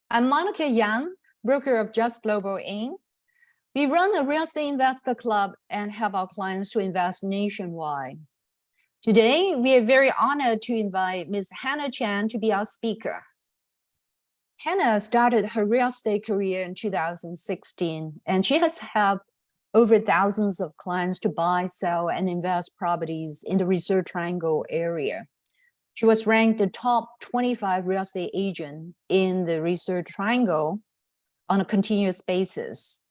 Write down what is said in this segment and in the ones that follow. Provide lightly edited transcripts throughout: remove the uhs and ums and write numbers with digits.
I'm Monica Yang, broker of Just Global Inc. We run a real estate investor club and help our clients to invest nationwide. Today, we are very honored to invite Ms. Hannah Chan to be our speaker. Hannah started her real estate career in 2016, and she has helped over thousands of clients to buy, sell, and invest properties in the Research Triangle area. She was ranked the top 25 real estate agent in the Research Triangle on a continuous basis.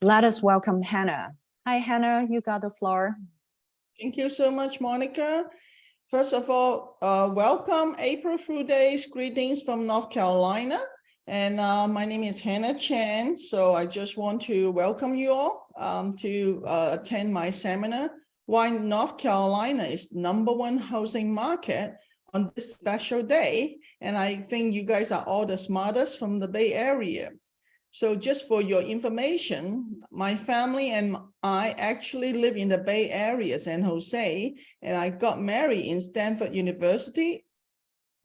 Let us welcome Hannah. Hi, Hannah, you got the floor. Thank you so much, Monica. First of all, welcome April Fool Days. Greetings from North Carolina. And my name is Hannah Chan. So I just want to welcome you all to attend my seminar, Why North Carolina is #1 housing market on this special day. And I think you guys are all the smartest from the Bay Area. So just for your information, my family and I actually live in the Bay Area, San Jose, and I got married in Stanford University.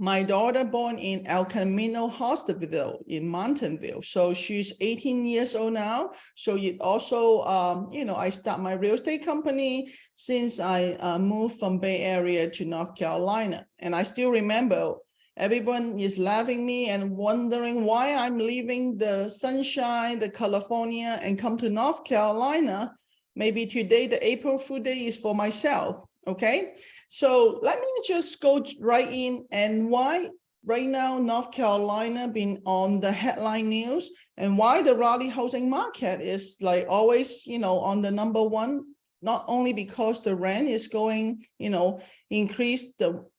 My daughter born in El Camino Hospital in Mountainville. So she's 18 years old now. So it also, I start my real estate company since I moved from Bay Area to North Carolina. And I still remember everyone is laughing me and wondering why I'm leaving the sunshine, the California, and come to North Carolina. Maybe today, the April Fool Day is for myself. Okay, so let me just go right in and why right now North Carolina been on the headline news and why the Raleigh housing market is like always, on the #1, not only because the rent is going, increase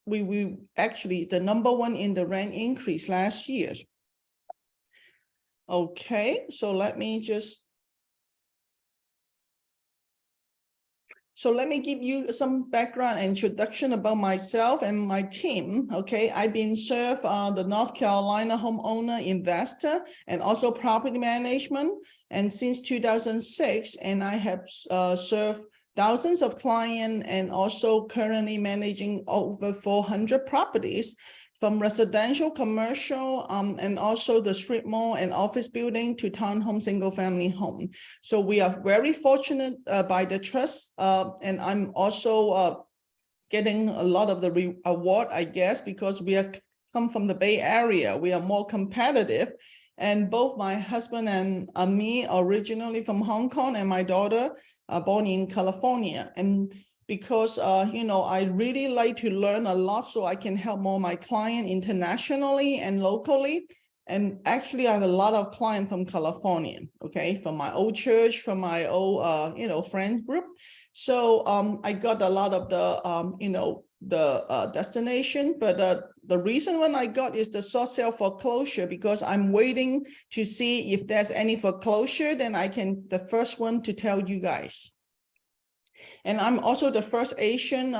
we actually the #1 in the rent increase last year. Okay, so let me give you some background introduction about myself and my team. Okay, I've been served the North Carolina homeowner investor and also property management. And since 2006, and I have served thousands of clients and also currently managing over 400 properties from residential, commercial, and also the strip mall and office building to townhome, single family home. So we are very fortunate by the trust. And I'm also getting a lot of the award, I guess, because we come from the Bay Area. We are more competitive. And both my husband and me originally from Hong Kong and my daughter are born in California. And because, I really like to learn a lot so I can help more my client internationally and locally. And actually, I have a lot of clients from California, okay, from my old church, from my old, friend group. So I got a lot of the, destination, but the reason when I got is the short sale foreclosure because I'm waiting to see if there's any foreclosure, then I can the first one to tell you guys. And I'm also the first Asian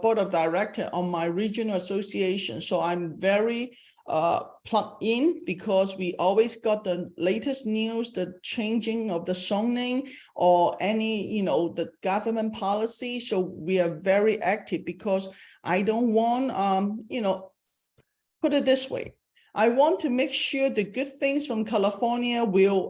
board of director on my regional association. So I'm very plugged in because we always got the latest news, the changing of the zoning or any, the government policy. So we are very active because I don't want, put it this way. I want to make sure the good things from California will,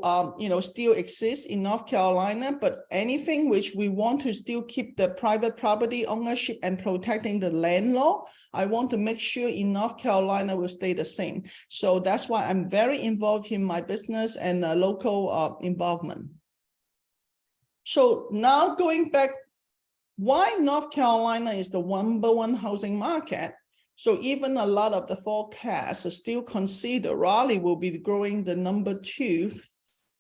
still exist in North Carolina, but anything which we want to still keep the private property ownership and protecting the land law, I want to make sure in North Carolina will stay the same. So that's why I'm very involved in my business and local involvement. So now going back, why North Carolina is the #1 housing market? So even a lot of the forecasts still consider Raleigh will be growing the #2,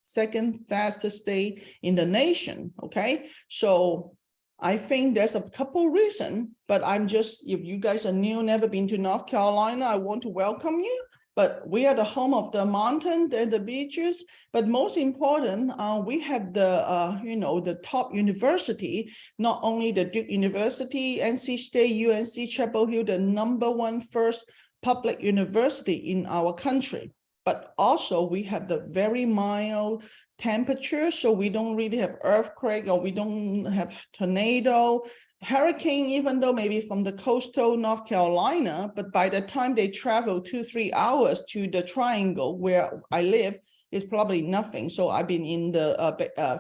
second fastest state in the nation, okay? So I think there's a couple reasons, but if you guys are new, never been to North Carolina, I want to welcome you. But we are the home of the mountain and the beaches. But most important, we have the top university, not only the Duke University, NC State, UNC, Chapel Hill, the #1 first public university in our country. but also we have the very mild temperature, so we don't really have earthquake or we don't have tornado, hurricane, even though maybe from the coastal North Carolina, but by the time they travel 2-3 hours to the triangle where I live, it's probably nothing. So I've been in the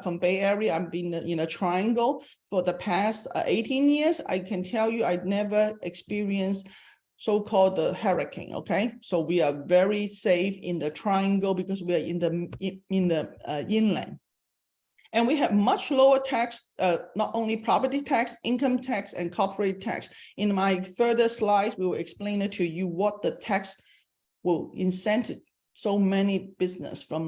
from Bay Area, I've been in a triangle for the past 18 years. I can tell you I've never experienced so-called the hurricane. Okay, so we are very safe in the triangle because we are in the inland. And we have much lower tax, not only property tax, income tax, and corporate tax. In my further slides, we will explain it to you what the tax will incentivize so many business from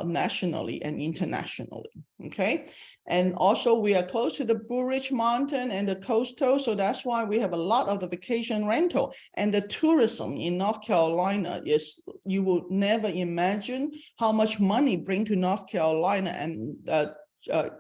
nationally and internationally, okay? And also we are close to the Blue Ridge Mountain and the coastal, so that's why we have a lot of the vacation rental. And the tourism in North Carolina is, you will never imagine how much money bring to North Carolina and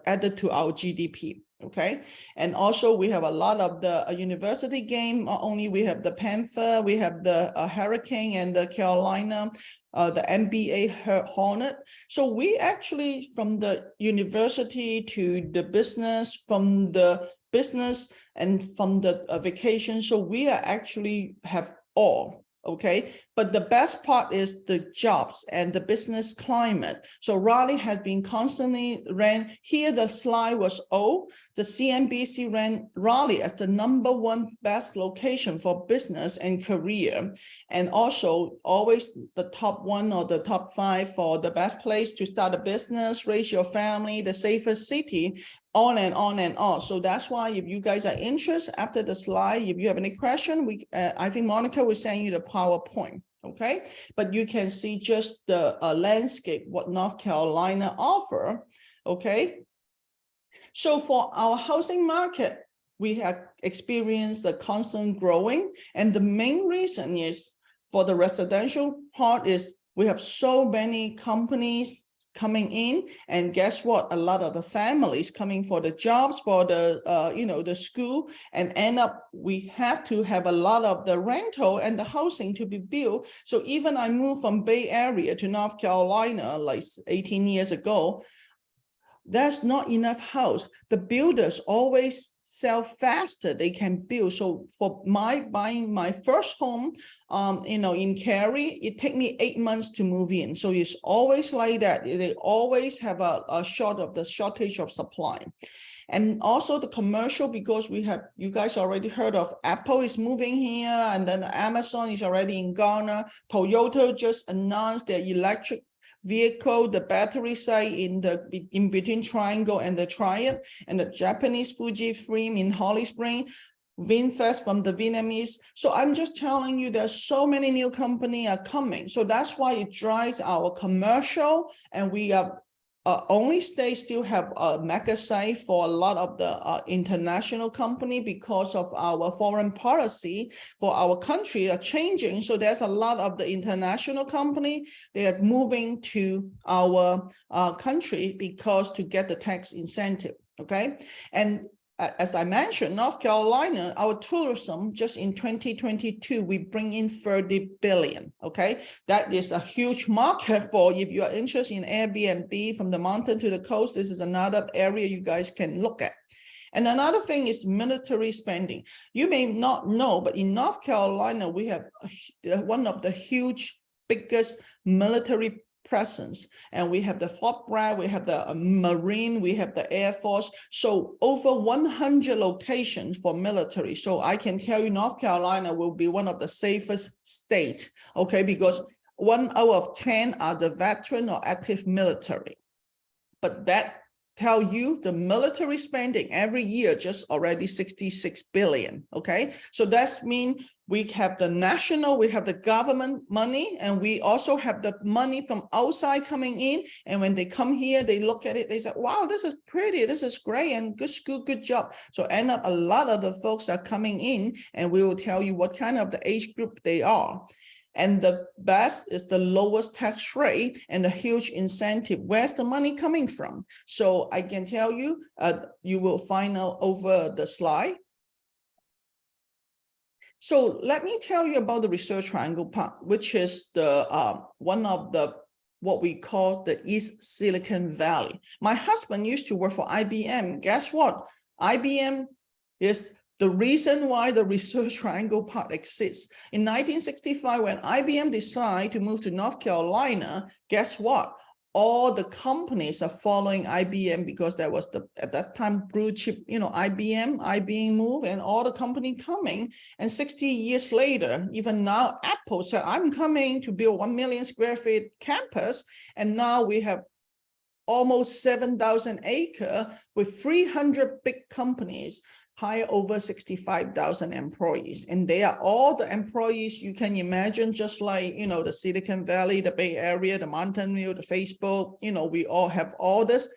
added to our GDP. Okay, and also we have a lot of the university game. Not only we have the Panther, we have the Hurricane and the Carolina, the NBA Hornet. So we actually, from the university to the business, from the business and from the vacation, so we are actually have all. Okay, but the best part is the jobs and the business climate. So Raleigh has been constantly ran. Here the slide was old. The CNBC ran Raleigh as the #1 best location for business and career, and also always the top 1 or the top 5 for the best place to start a business, raise your family, the safest city, on and on and on. So that's why if you guys are interested after the slide, if you have any question, I think Monica will send you the PowerPoint, okay? But you can see just the landscape, what North Carolina offer, okay? So for our housing market, we have experienced the constant growing, and the main reason is for the residential part is we have so many companies coming in, and guess what? A lot of the families coming for the jobs, for the the school, and end up we have to have a lot of the rental and the housing to be built. So even I moved from Bay Area to North Carolina like 18 years ago, there's not enough house. The builders always sell faster, they can build. So for buying my first home, in Cary, it took me 8 months to move in. So it's always like that. They always have a shortage of supply. And also the commercial, because we have, you guys already heard of Apple is moving here, and then Amazon is already in Ghana. Toyota just announced their electric vehicle, the battery site in between Triangle and the Triad, and the Japanese Fujifilm in Holly Springs, VinFast from the Vietnamese. So I'm just telling you, there's so many new companies are coming. So that's why it drives our commercial, and we are only state still have a mega site for a lot of the international company because of our foreign policy for our country are changing. So there's a lot of the international company, they are moving to our country because to get the tax incentive, okay? And as I mentioned, North Carolina, our tourism just in 2022, we bring in 30 billion, okay? That is a huge market for, if you are interested in Airbnb from the mountain to the coast, this is another area you guys can look at. And another thing is military spending. You may not know, but in North Carolina, we have one of the biggest military presence, and we have the Fort Bragg, we have the Marine, we have the Air Force, so over 100 locations for military. So I can tell you North Carolina will be one of the safest states, okay, because 1 out of 10 are the veteran or active military. But that tell you the military spending every year just already 66 billion, okay? So that's mean we have the national, we have the government money, and we also have the money from outside coming in. And when they come here, they look at it, they say, wow, this is pretty, this is great, and good school, good job. So end up a lot of the folks are coming in, and we will tell you what kind of the age group they are. And the best is the lowest tax rate and a huge incentive. Where's the money coming from? So I can tell you, you will find out over the slide. So let me tell you about the Research Triangle Park, which is the one of the what we call the East Silicon Valley. My husband used to work for IBM. Guess what? IBM is the reason why the Research Triangle Park exists. In 1965, when IBM decided to move to North Carolina, guess what? All the companies are following IBM because that was the, at that time, blue chip, IBM move and all the company coming. And 60 years later, even now, Apple said, I'm coming to build 1 million square feet campus. And now we have almost 7,000 acres with 300 big companies, hire over 65,000 employees. And they are all the employees you can imagine, just like, the Silicon Valley, the Bay Area, the Mountain View, the Facebook, we all have all this,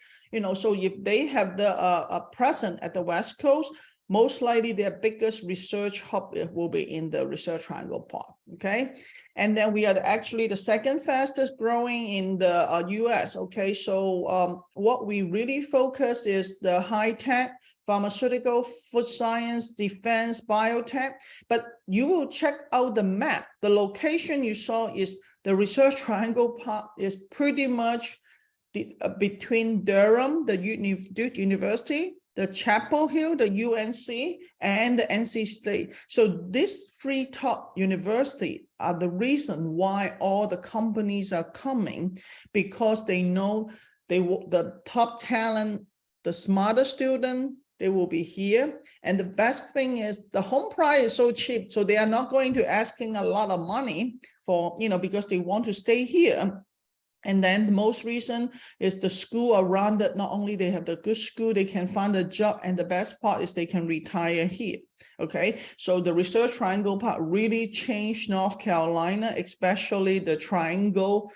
so if they have the presence at the West Coast, most likely their biggest research hub will be in the Research Triangle Park, okay? And then we are actually the second fastest growing in the US, okay? So what we really focus is the high-tech, pharmaceutical, food science, defense, biotech, but you will check out the map. The location you saw is the Research Triangle Park is pretty much between Durham, the Duke University, the Chapel Hill, the UNC, and the NC State. So these three top universities are the reason why all the companies are coming, because they know the top talent, the smarter student, they will be here. And the best thing is the home price is so cheap. So they are not going to asking a lot of money for, because they want to stay here. And then the most reason is the school around it. Not only they have the good school, they can find a job. And the best part is they can retire here. Okay. So the Research Triangle Park really changed North Carolina, especially the triangle,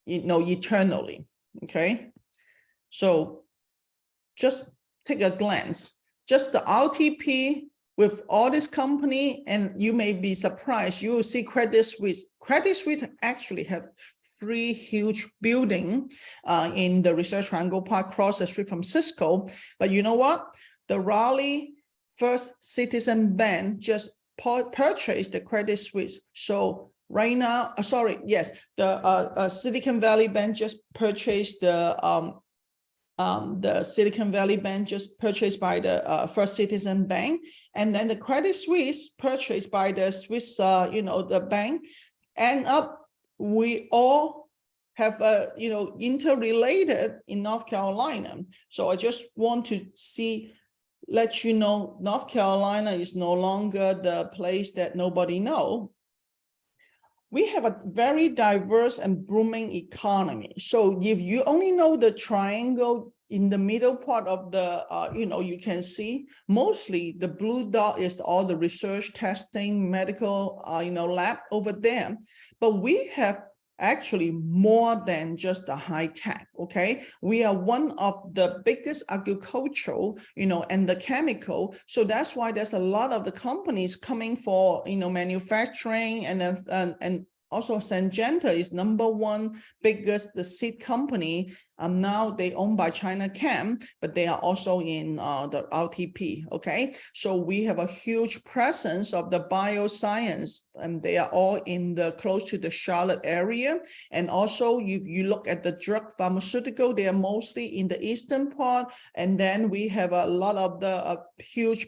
eternally. Okay. So just take a glance, just the RTP with all this company, and you may be surprised. You will see Credit Suisse. Credit Suisse actually have 3 huge buildings in the Research Triangle Park across the street from Cisco. But you know what? The Raleigh First Citizen Bank just purchased the Credit Suisse. So right now, the Silicon Valley Bank just purchased the Silicon Valley Bank just purchased by the First Citizen Bank, and then the Credit Suisse purchased by the Swiss, the bank. And we all have interrelated in North Carolina. So I just want to let you know, North Carolina is no longer the place that nobody knows. We have a very diverse and booming economy. So if you only know the triangle in the middle part of the, you can see mostly the blue dot is all the research, testing, medical, lab over there. But we have actually more than just the high tech, okay? We are one of the biggest agricultural, and the chemical. So that's why there's a lot of the companies coming for, manufacturing, and also Syngenta is #1 biggest, the seed company. Now they owned by China Chem, but they are also in the RTP, okay? So we have a huge presence of the bioscience, and they are all in the close to the Charlotte area. And also if you look at the drug pharmaceutical, they are mostly in the eastern part. And then we have a lot of the huge,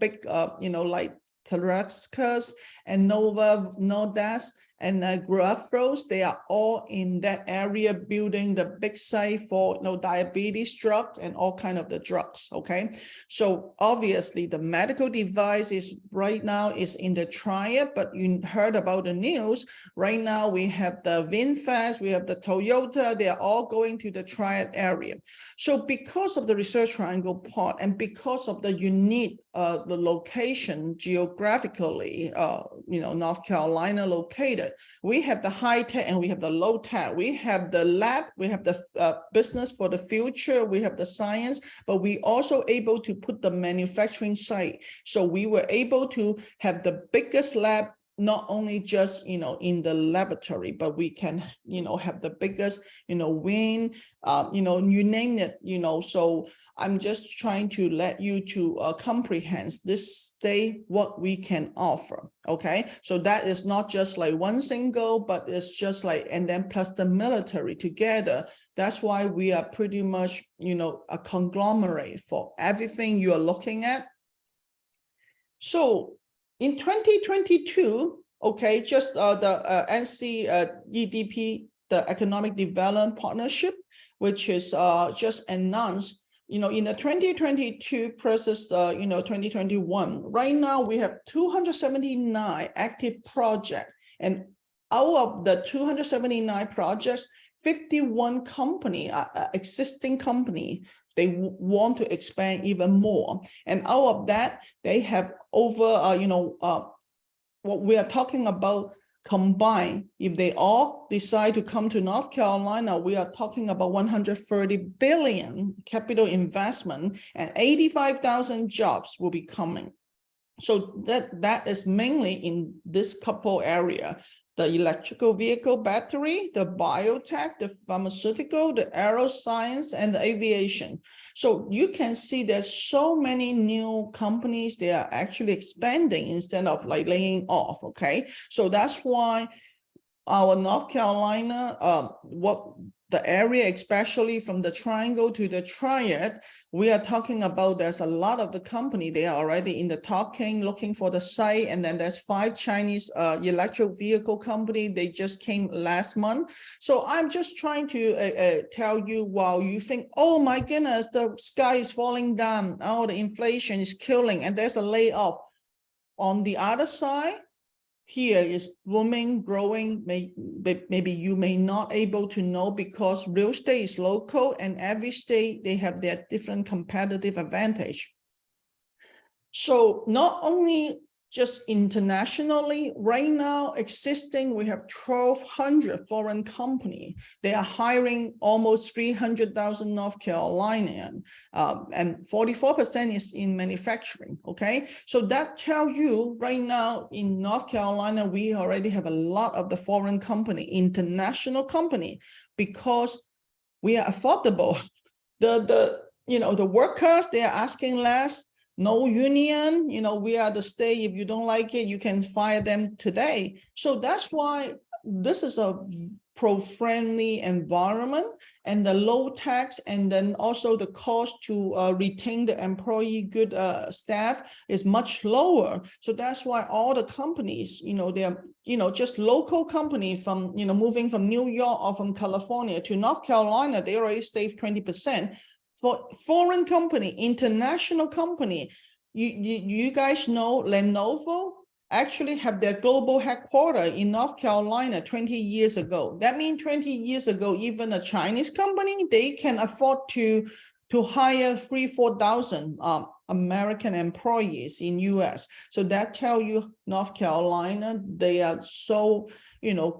big, like Terexcus and Nodas and Grafros, they are all in that area building the big site for diabetes drugs and all kind of the drugs, okay? So obviously the medical device is right now is in the triad, but you heard about the news. Right now we have the VinFast, we have the Toyota, they are all going to the triad area. So because of the Research Triangle Park and because of the unique the location geographically, North Carolina located, we have the high tech and we have the low tech. We have the lab, we have the business for the future, we have the science, but we also able to put the manufacturing site. So we were able to have the biggest lab not only just, in the laboratory, but we can, have the biggest, win, you name it, so I'm just trying to let you to comprehend this state, what we can offer. Okay, so that is not just like one single, but it's just like, and then plus the military together. That's why we are pretty much, a conglomerate for everything you are looking at. So in 2022, okay, just the NC EDP, the Economic Development Partnership, which is just announced, in the 2022 versus 2021. Right now we have 279 active projects, and out of the 279 projects, 51 company, existing company, they want to expand even more. And out of that, they have over, what we are talking about combined, if they all decide to come to North Carolina, we are talking about 130 billion capital investment and 85,000 jobs will be coming. So that is mainly in this couple area: the electrical vehicle battery, the biotech, the pharmaceutical, the aeroscience, and the aviation. So you can see there's so many new companies, they are actually expanding instead of like laying off. Okay, so that's why our North Carolina, the area, especially from the triangle to the triad, we are talking about, there's a lot of the company, they are already in the talking, looking for the site. And then there's 5 Chinese electric vehicle company, they just came last month. So I'm just trying to tell you, while you think, oh my goodness, the sky is falling down, oh, the inflation is killing, and there's a layoff. On the other side, here is booming, growing. Maybe you may not able to know, because real estate is local and every state, they have their different competitive advantage. So not only just internationally, right now existing, we have 1,200 foreign company. They are hiring almost 300,000 North Carolinian, and 44% is in manufacturing. Okay, so that tells you right now in North Carolina, we already have a lot of the foreign company, international company, because we are affordable. The workers, they are asking less. No union, we are the state. If you don't like it, you can fire them today. So that's why this is a pro-friendly environment, and the low tax, and then also the cost to retain the employee, good staff is much lower. So that's why all the companies, they are, just local company from, moving from New York or from California to North Carolina, they already save 20%. For foreign company, international company, you guys know Lenovo actually have their global headquarters in North Carolina 20 years ago. That means 20 years ago, even a Chinese company, they can afford to hire 3,000-4,000 American employees in US. So that tell you North Carolina, they are so,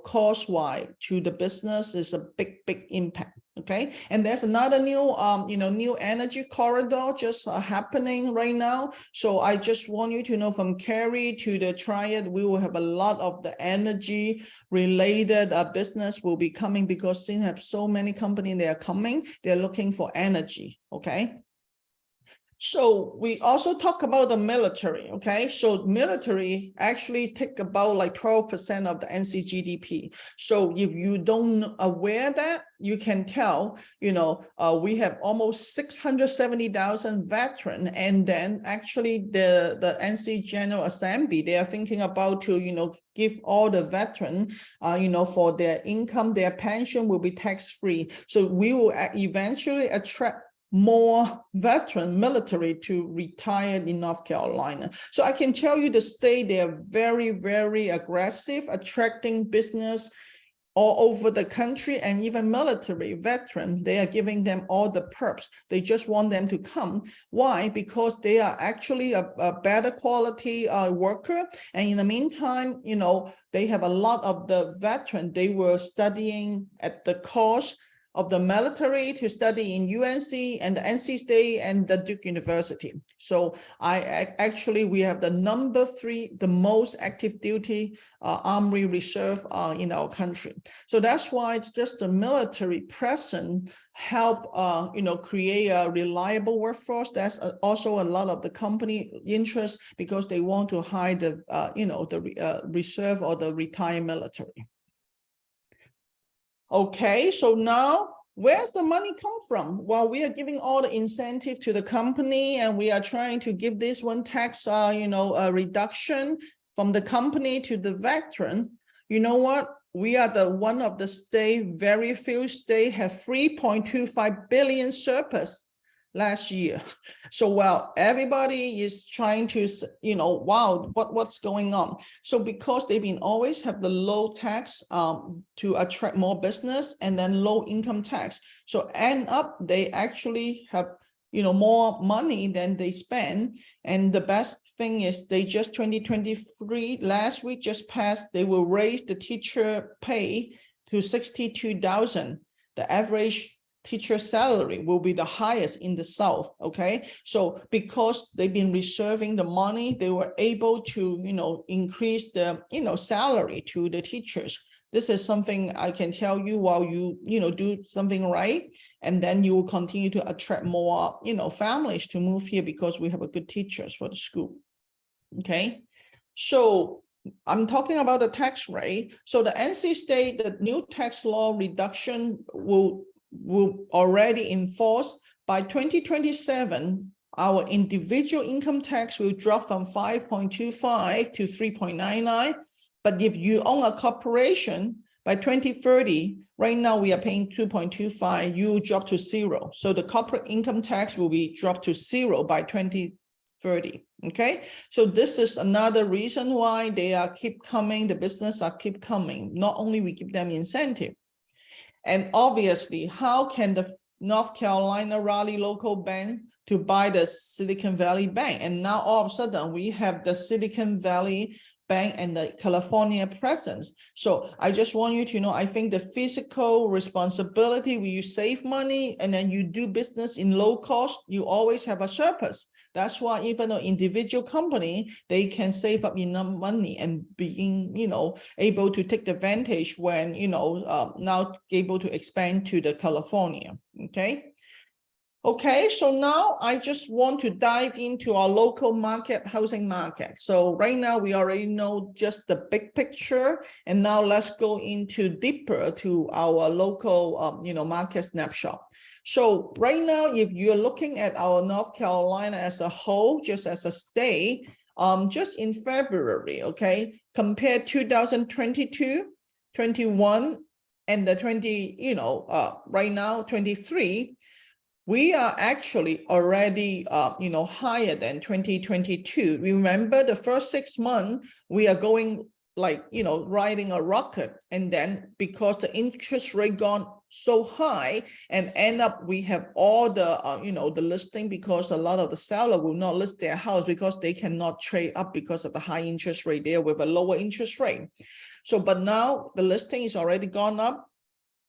cost-wise to the business is a big impact. Okay, and there's another new, new energy corridor just happening right now. So I just want you to know, from Cary to the Triad, we will have a lot of the energy related business will be coming, because since have so many companies, they are coming, they're looking for energy. Okay. So we also talk about the military, okay? So military actually take about like 12% of the NC GDP. So if you don't aware that, you can tell, we have almost 670,000 veterans, and then actually the NC General Assembly, they are thinking about to, give all the veterans, for their income, their pension will be tax-free. So we will eventually attract more veteran military to retire in North Carolina. So I can tell you the state, they are very, very aggressive, attracting business all over the country, and even military veterans, they are giving them all the perks. They just want them to come. Why? Because they are actually a better quality worker. And in the meantime, they have a lot of the veterans, they were studying at the course of the military to study in UNC and the NC State and the Duke University. So we have the number 3, the most active duty Army Reserve in our country. So that's why it's just the military presence help create a reliable workforce. That's also a lot of the company interest because they want to hire the reserve or the retired military. Okay, so now where's the money come from? Well, we are giving all the incentive to the company, and we are trying to give this one tax, a reduction from the company to the veteran. You know what? We are the one of the state, very few states have 3.25 billion surplus last year. So well, everybody is trying to, wow, what's going on? So because they've been always have the low tax to attract more business and then low income tax. So end up they actually have, more money than they spend. And the best thing is they just 2023, last week just passed, they will raise the teacher pay to 62,000. The average teacher salary will be the highest in the South. Okay, so because they've been reserving the money, they were able to increase the salary to the teachers. This is something I can tell you while you do something right, and then you will continue to attract more families to move here because we have a good teachers for the school. Okay, so I'm talking about the tax rate. So the NC State, the new tax law reduction will already enforce by 2027. Our individual income tax will drop from 5.25 to 3.99. But if you own a corporation, by 2030, right now we are paying 2.25, you drop to 0. So the corporate income tax will be dropped to 0 by 2030. Okay, so this is another reason why they are keep coming, the business are keep coming. Not only we give them incentive. And obviously, how can the North Carolina Raleigh local bank to buy the Silicon Valley Bank? And now all of a sudden we have the Silicon Valley Bank and the California presence. So I just want you to know, I think the fiscal responsibility, when you save money and then you do business in low cost, you always have a surplus. That's why even an individual company, they can save up enough money and being, able to take advantage when, now able to expand to the California. Okay, so now I just want to dive into our local market, housing market. So right now we already know just the big picture, and now let's go into deeper to our local, market snapshot. So right now, if you're looking at our North Carolina as a whole, just as a state, just in February, okay, compared 2022, 21, and the 20, right now 23, we are actually already, higher than 2022. Remember the first 6 months, we are going like, riding a rocket. And then because the interest rate gone so high and end up, we have all the, the listing because a lot of the seller will not list their house because they cannot trade up because of the high interest rate there with a lower interest rate. So, but now the listing is already gone up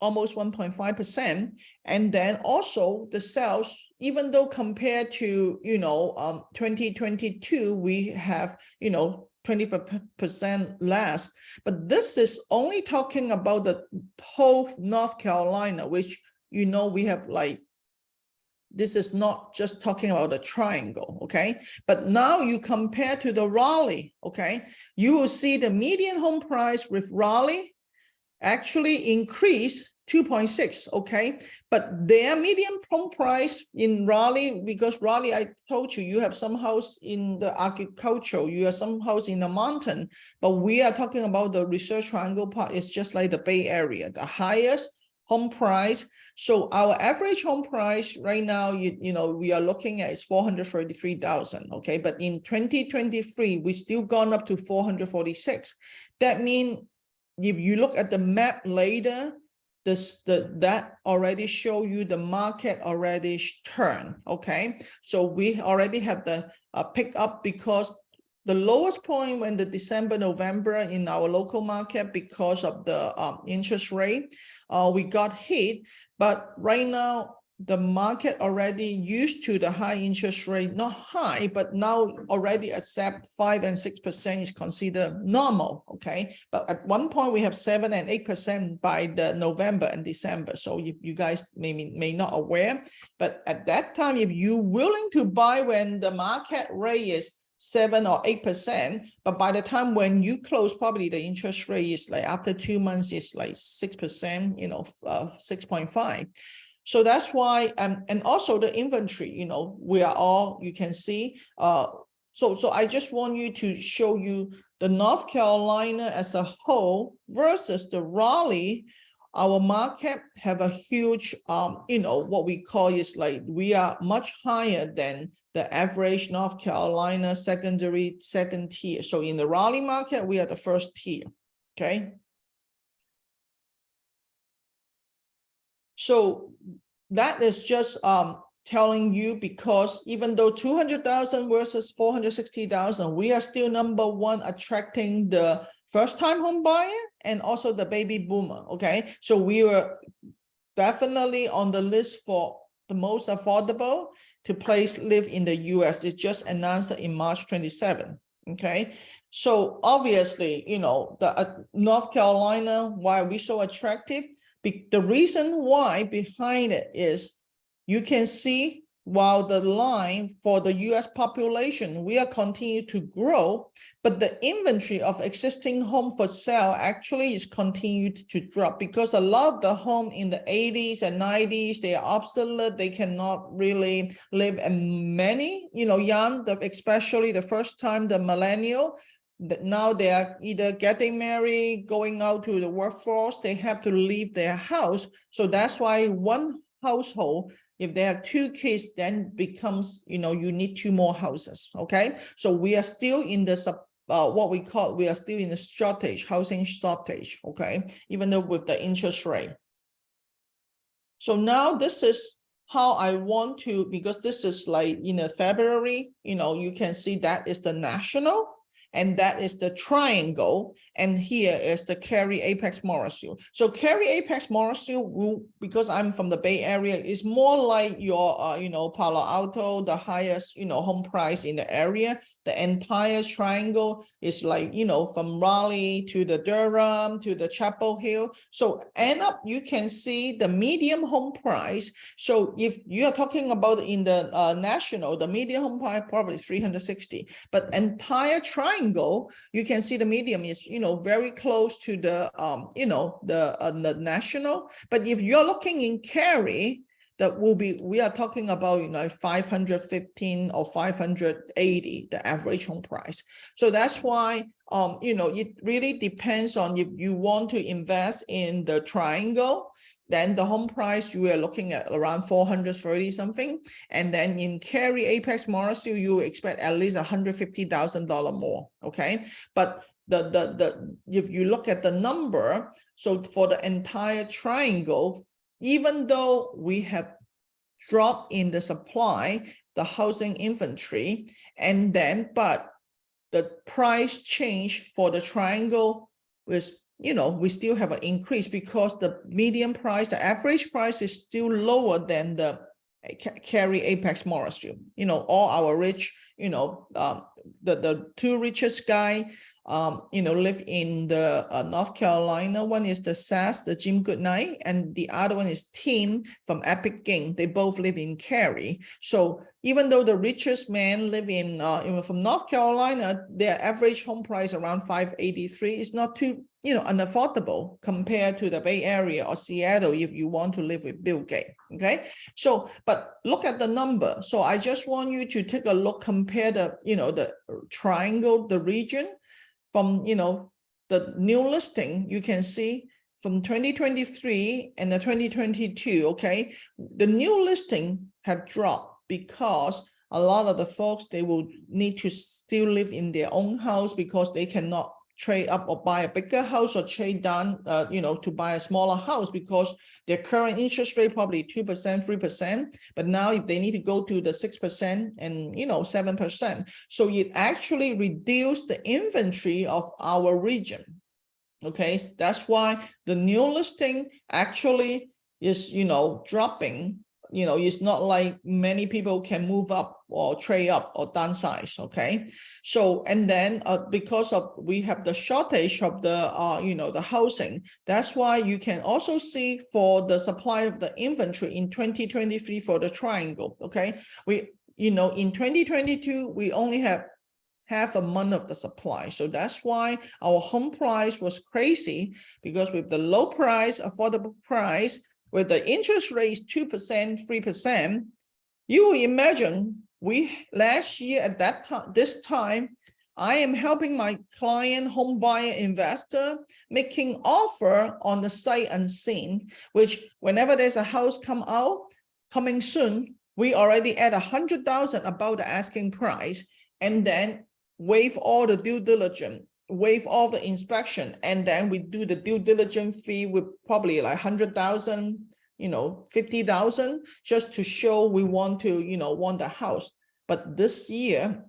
almost 1.5%. And then also the sales, even though compared to, 2022, we have, 20% less, but this is only talking about the whole North Carolina, which, we have like, this is not just talking about the triangle, okay? But now you compare to the Raleigh, okay? You will see the median home price with Raleigh actually increased 2.6, okay? But their median home price in Raleigh, because Raleigh, I told you, you have some house in the agricultural, you have some house in the mountain, but we are talking about the research triangle part. It's just like the Bay Area, the highest home price. So our average home price right now, we are looking at is 433,000, okay? But in 2023, we still gone up to 446. That means if you look at the map later, that already show you the market already turn, okay? So we already have the pick up because the lowest point when the December, November in our local market because of the interest rate, we got hit. But right now, the market already used to the high interest rate, not high, but now already accept 5 and 6% is considered normal, okay? But at one point we have 7 and 8% by the November and December. So you guys may not aware, but at that time, if you're willing to buy when the market rate is 7 or 8%, but by the time when you close, probably the interest rate is like after 2 months, it's like 6%, 6.5. So that's why, and also the inventory, we are all, you can see. So I just want you to show you the North Carolina as a whole versus the Raleigh. Our market have a huge, what we call is like, we are much higher than the average North Carolina second tier. So in the Raleigh market, we are the first tier, okay? So that is just telling you, because even though 200,000 versus 460,000, we are still #1 attracting the first-time home buyer and also the baby boomer, okay? So we were definitely on the list for the most affordable to live in the US. It's just announced in March 27, okay? So obviously, the North Carolina, why are we so attractive? The reason why behind it is you can see while the line for the US population, we are continuing to grow, but the inventory of existing home for sale actually is continued to drop, because a lot of the home in the 80s and 90s, they are obsolete. They cannot really live, and many, young, especially the first time, the millennial, now they are either getting married, going out to the workforce, they have to leave their house. So that's why one household, if they have 2 kids, then becomes, you need 2 more houses, okay? So we are still in the we are still in the shortage, housing shortage, okay? Even though with the interest rate. So now this is how I want to, because this is like February, you can see that is the national, and that is the triangle, and here is the Cary Apex Morrisville. So Cary Apex Morrisville, because I'm from the Bay Area, is more like your Palo Alto, the highest home price in the area. The entire triangle is like from Raleigh to the Durham to the Chapel Hill. So end up you can see the medium home price. So if you are talking about in the national, the medium home price probably 360, but entire triangle, you can see the medium is very close to the the national. But if you're looking in Cary, that will be, we are talking about 515 or 580, the average home price. So that's why it really depends on, if you want to invest in the triangle, then the home price you are looking at around 430 something, and then in Cary Apex Morrisville you expect at least $150,000 more, okay? But if you look at the number, so for the entire triangle, even though we have dropped in the supply, the housing inventory, and then but the price change for the triangle is, we still have an increase, because the median price, the average price is still lower than the Cary Apex Morrisville. All our rich, the 2 richest guy, live in the North Carolina. One is the Sass, the Jim Goodnight, and the other one is Tim from Epic Game. They both live in Cary. So even though the richest man live in from North Carolina, their average home price around 583 is not too unaffordable compared to the Bay Area or Seattle if you want to live with Bill Gates. Okay, so but look at the number. So I just want you to take a look, compare the the triangle, the region. From the new listing, you can see from 2023 and the 2022, okay, the new listing have dropped because a lot of the folks, they will need to still live in their own house because they cannot trade up or buy a bigger house or trade down, to buy a smaller house, because their current interest rate probably 2%, 3%. But now if they need to go to the 6% and 7%, so it actually reduced the inventory of our region. Okay, that's why the new listing actually is dropping. It's not like many people can move up or trade up or downsize. Okay, so and then because of we have the shortage of the the housing, that's why you can also see for the supply of the inventory in 2023 for the triangle. Okay, we in 2022 we only have half a month of the supply. So that's why our home price was crazy, because with the low price, affordable price, with the interest rates 2%, 3%, you will imagine last year at that time, this time, I am helping my client, home buyer, investor, making offer on the sight unseen, which whenever there's a house coming soon, we already at 100,000 about the asking price, and then waive all the due diligence, waive all the inspection, and then we do the due diligence fee with probably like 100,000, 50,000, just to show we want to, want the house. But this year,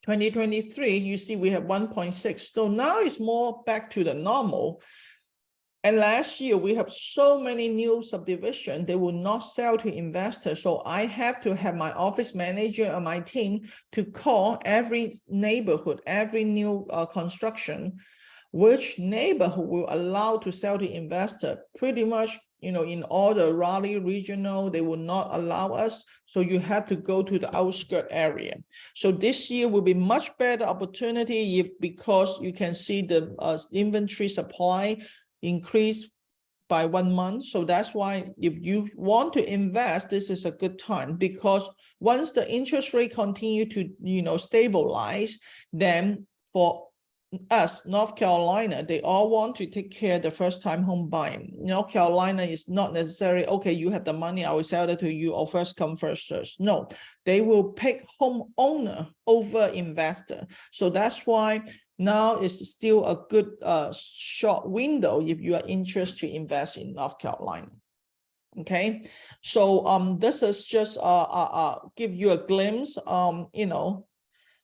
2023, you see we have 1.6. So now it's more back to the normal. And last year, we have so many new subdivisions, they will not sell to investors. So I have to have my office manager and my team to call every neighborhood, every new construction, which neighborhood will allow to sell to investor. Pretty much, in all the Raleigh regional, they will not allow us. So you have to go to the outskirt area. So this year will be much better opportunity because you can see the inventory supply increase by 1 month. So that's why if you want to invest, this is a good time, because once the interest rate continue to stabilize, then for us, North Carolina, they all want to take care of the first-time home buying. North Carolina is not necessarily, okay, you have the money, I will sell it to you, or first come, first serve. No, they will pick homeowner over investor. So that's why now is still a good short window if you are interested to invest in North Carolina. Okay, so this is just give you a glimpse,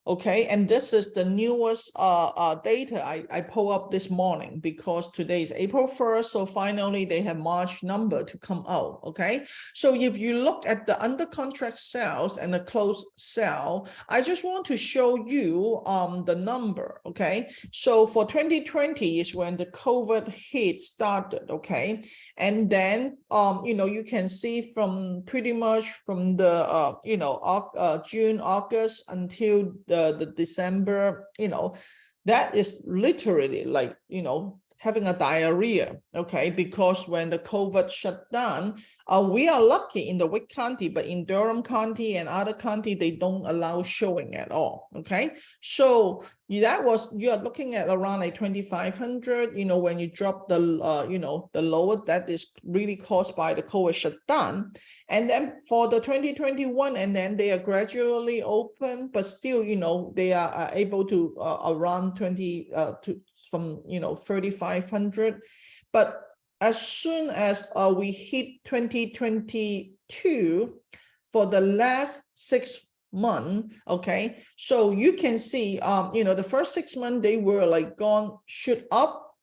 okay, and this is the newest data I pull up this morning, because today is April 1st, so finally they have March number to come out. Okay, so if you look at the under contract sales and the closed sale, I just want to show you the number. Okay, so for 2020 is when the COVID hit started. Okay, and then you can see from pretty much from the June, August until the December, that is literally like, having a diarrhea. Okay, because when the COVID shut down, we are lucky in the Wake County, but in Durham County and other county, they don't allow showing at all. Okay, so that was, you are looking at around like 2,500. When you drop the the lower, that is really caused by the COVID shutdown. And then for the 2021, and then they are gradually open, but still, they are able to around 20 from 3,500. But as soon as we hit 2022, for the last 6 months, okay, so you can see the first 6 months they were like shoot up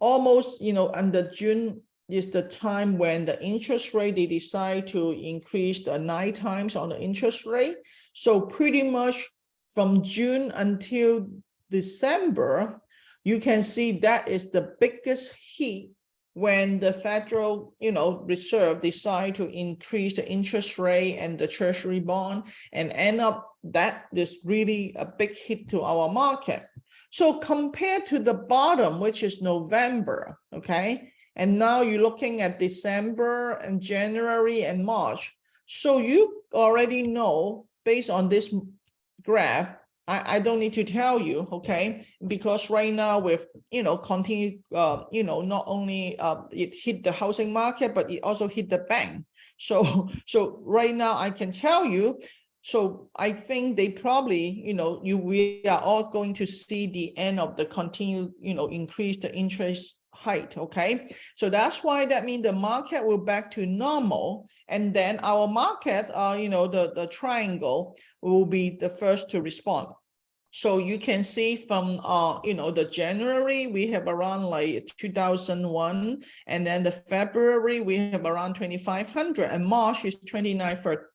almost, under June is the time when the interest rate, they decide to increase the 9 times on the interest rate. So pretty much from June until December, you can see that is the biggest hit when the Federal, Reserve decide to increase the interest rate and the Treasury bond, and end up that is really a big hit to our market. So compared to the bottom, which is November, okay, and now you're looking at December and January and March. So you already know, based on this graph, I don't need to tell you, okay, because right now with, continue, not only it hit the housing market, but it also hit the bank. So right now I can tell you, So I think they probably, we are all going to see the end of the continued, increase the interest height. Okay, so that's why that means the market will back to normal, and then our market, the triangle will be the first to respond. So you can see from the January we have around like 2001, and then the February we have around 2500, and March is 29 for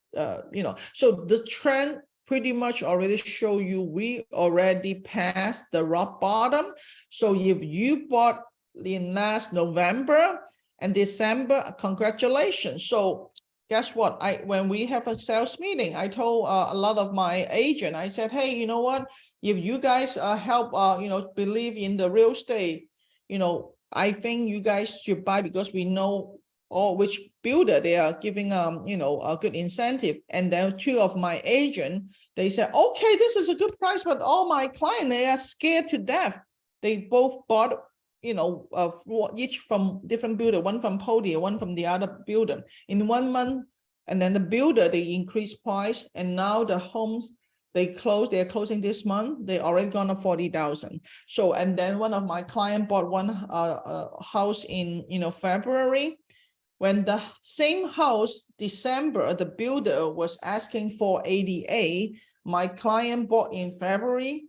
so the trend pretty much already show you we already passed the rock bottom. So if you bought in last November and December, congratulations. So guess what? When we have a sales meeting, I told a lot of my agent, I said, hey, you know what? If you guys help, believe in the real estate, I think you guys should buy, because we know which builder they are giving, a good incentive. And then two of my agent, they said, okay, this is a good price, but all my clients, they are scared to death. They both bought, each from different builder, one from Podium, one from the other builder in 1 month. And then the builder, they increased price, and now the homes they're closing this month, they already gone up 40,000. So, and then one of my client bought one house in February. When the same house December, the builder was asking for 88, my client bought in February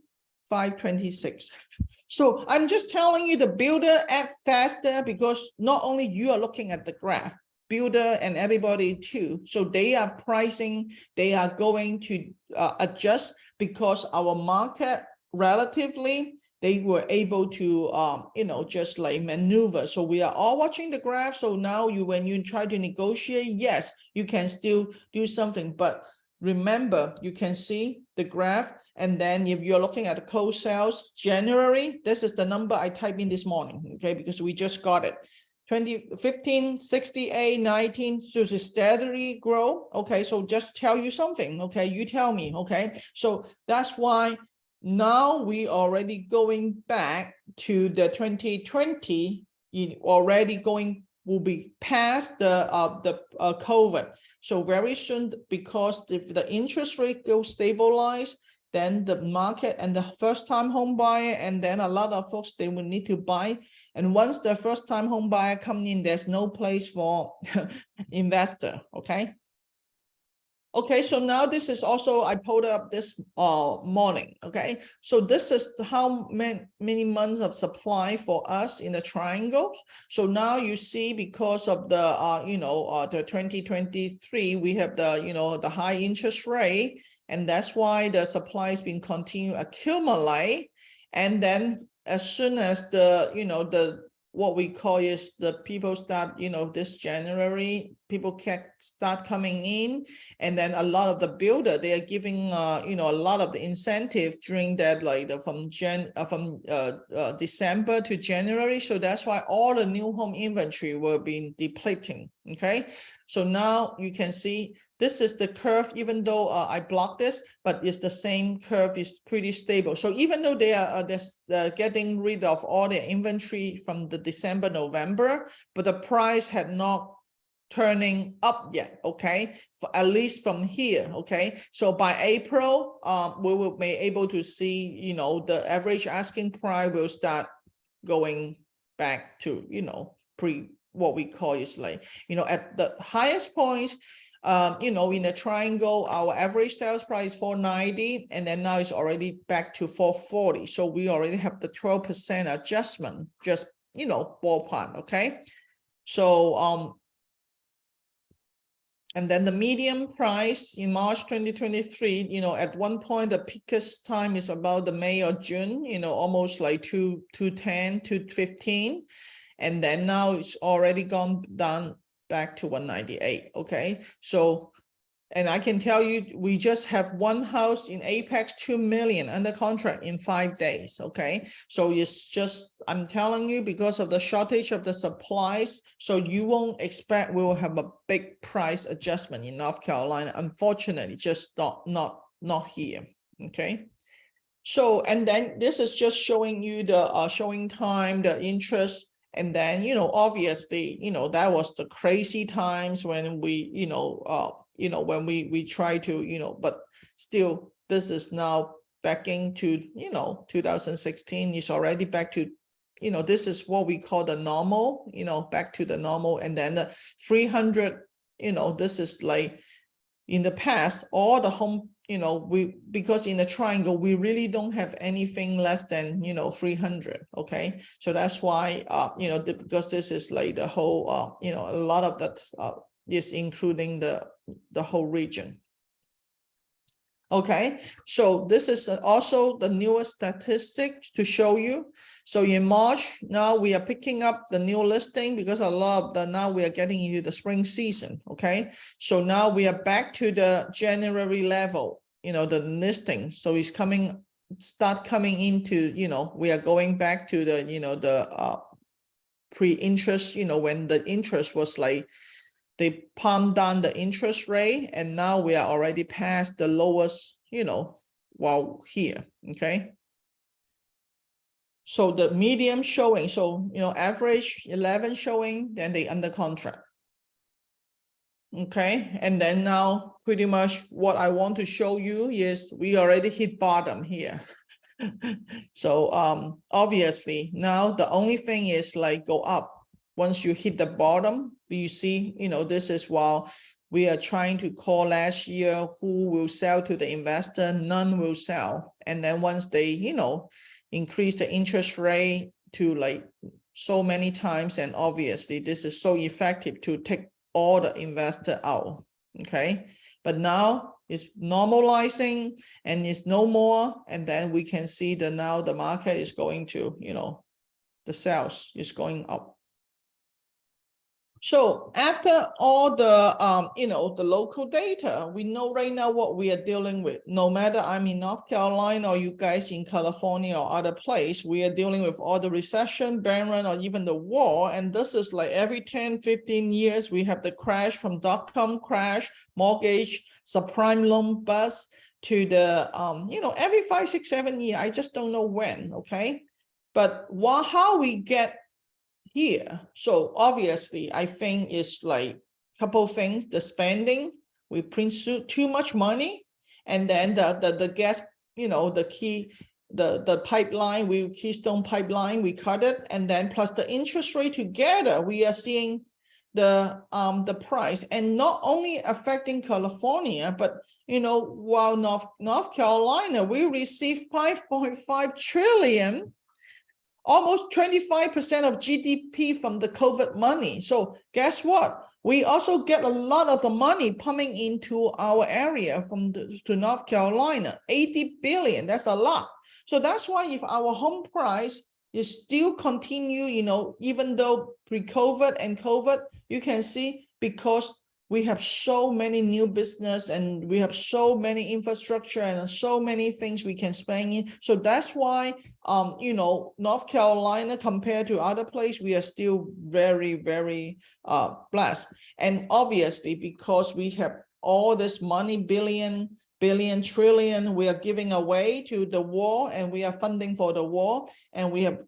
526. So I'm just telling you, the builder act faster, because not only you are looking at the graph, builder and everybody too. So they are pricing, they are going to adjust, because our market relatively, they were able to, just like maneuver. So we are all watching the graph. So now when you try to negotiate, yes, you can still do something. But remember, you can see the graph. And then if you're looking at the closed sales, January, this is the number I typed in this morning, okay, because we just got it. 15, 68, 19, so to steadily grow. Okay, so just tell you something, okay, you tell me, okay. So that's why now we already going back to the 2020, will be past the COVID. So very soon, because if the interest rate will stabilize, then the market and the first-time home buyer, and then a lot of folks, they will need to buy. And once the first-time home buyer come in, there's no place for investor, okay? Okay, so now this is also, I pulled up this morning, okay? So this is how many months of supply for us in the triangles. So now you see, because of the, the 2023, we have the, the high interest rate, and that's why the supply has been continue accumulate. And then as soon as the, what we call is the people start, this January, people can start coming in, and then a lot of the builder, they are giving, a lot of the incentive during that, like from December to January. So that's why all the new home inventory will be depleting. Okay, so now you can see this is the curve, even though I blocked this, but it's the same curve, is pretty stable. So even though they are getting rid of all their inventory from the December, November, but the price had not turning up yet, okay, for at least from here, okay. So by April, we will be able to see, the average asking price will start going back to, what we call is like, at the highest points, in the triangle, our average sales price is 490, and then now it's already back to 440. So we already have the 12% adjustment, just, ballpark, okay. So, and then the median price in March 2023, at one point, the peakest time is about the May or June, almost like 210, 215. And then now it's already gone down back to 198. Okay. So, and I can tell you, we just have one house in Apex, 2 million under contract in 5 days. Okay. So it's just, I'm telling you, because of the shortage of the supplies, so you won't expect we will have a big price adjustment in North Carolina. Unfortunately, just not here. Okay. So, and then this is just showing you the showing time, the interest. And then, obviously, that was the crazy times when we, when we try to, but still, this is now back into, 2016 is already back to, this is what we call the normal, back to the normal. And then the 300, this is like in the past, all the home, because in the triangle, we really don't have anything less than, 300. Okay. So that's why, because this is like the whole, a lot of that is including the whole region. Okay, so this is also the newest statistic to show you. So in March, now we are picking up the new listing because a lot of the now we are getting into the spring season. Okay, so now we are back to the January level, the listing. So it's start coming into, we are going back to the, the pre-interest, when the interest was like, they pumped down the interest rate, and now we are already past the lowest, while here, okay? So the medium showing, so, average 11 showing, then they under contract. Okay, and then now pretty much what I want to show you is we already hit bottom here. So obviously now the only thing is like go up. Once you hit the bottom, you see, this is while we are trying to call last year who will sell to the investor, none will sell. And then once they, increase the interest rate to like so many times, and obviously this is so effective to take all the investor out, okay? But now it's normalizing and it's no more. And then we can see that now the market is going to, the sales is going up. So after all the, the local data, we know right now what we are dealing with. No matter I'm in North Carolina or you guys in California or other place, we are dealing with all the recession, bank run, or even the war. And this is like every 10, 15 years, we have the crash from dot-com crash, mortgage, subprime loan bust to the, every 5, 6, 7 years. I just don't know when, okay? But how we get here. So obviously, I think it's like a couple of things. The spending, we print too much money, and then the gas, the pipeline, Keystone pipeline, we cut it, and then plus the interest rate together, we are seeing the price, and not only affecting California, but while North Carolina, we received 5.5 trillion. Almost 25% of GDP from the COVID money. So guess what? We also get a lot of the money coming into our area to North Carolina, 80 billion, that's a lot. So that's why if our home price is still continue, even though pre-COVID and COVID, you can see because we have so many new business and we have so many infrastructure and so many things we can spend in. So that's why, North Carolina compared to other places, we are still very, very blessed. And obviously, because we have all this money, billion, trillion, we are giving away to the war, and we are funding for the war. And we have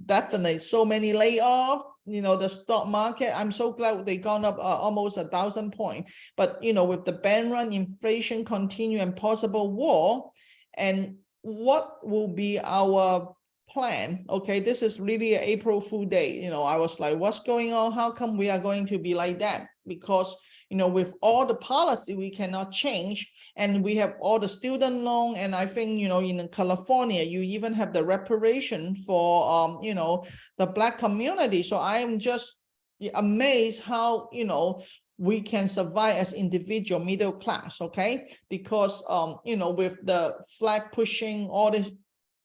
definitely so many layoffs. The stock market, I'm so glad they gone up almost 1,000 points. But, with the bank run, inflation continue, and possible war, and what will be our plan? Okay, this is really an April Fool Day. I was like, what's going on? How come we are going to be like that? Because with all the policy, we cannot change, and we have all the student loan. And I think, in California, you even have the reparation for, the Black community. So I am just amazed how, we can survive as individual middle class, okay? Because, with the flag pushing, all this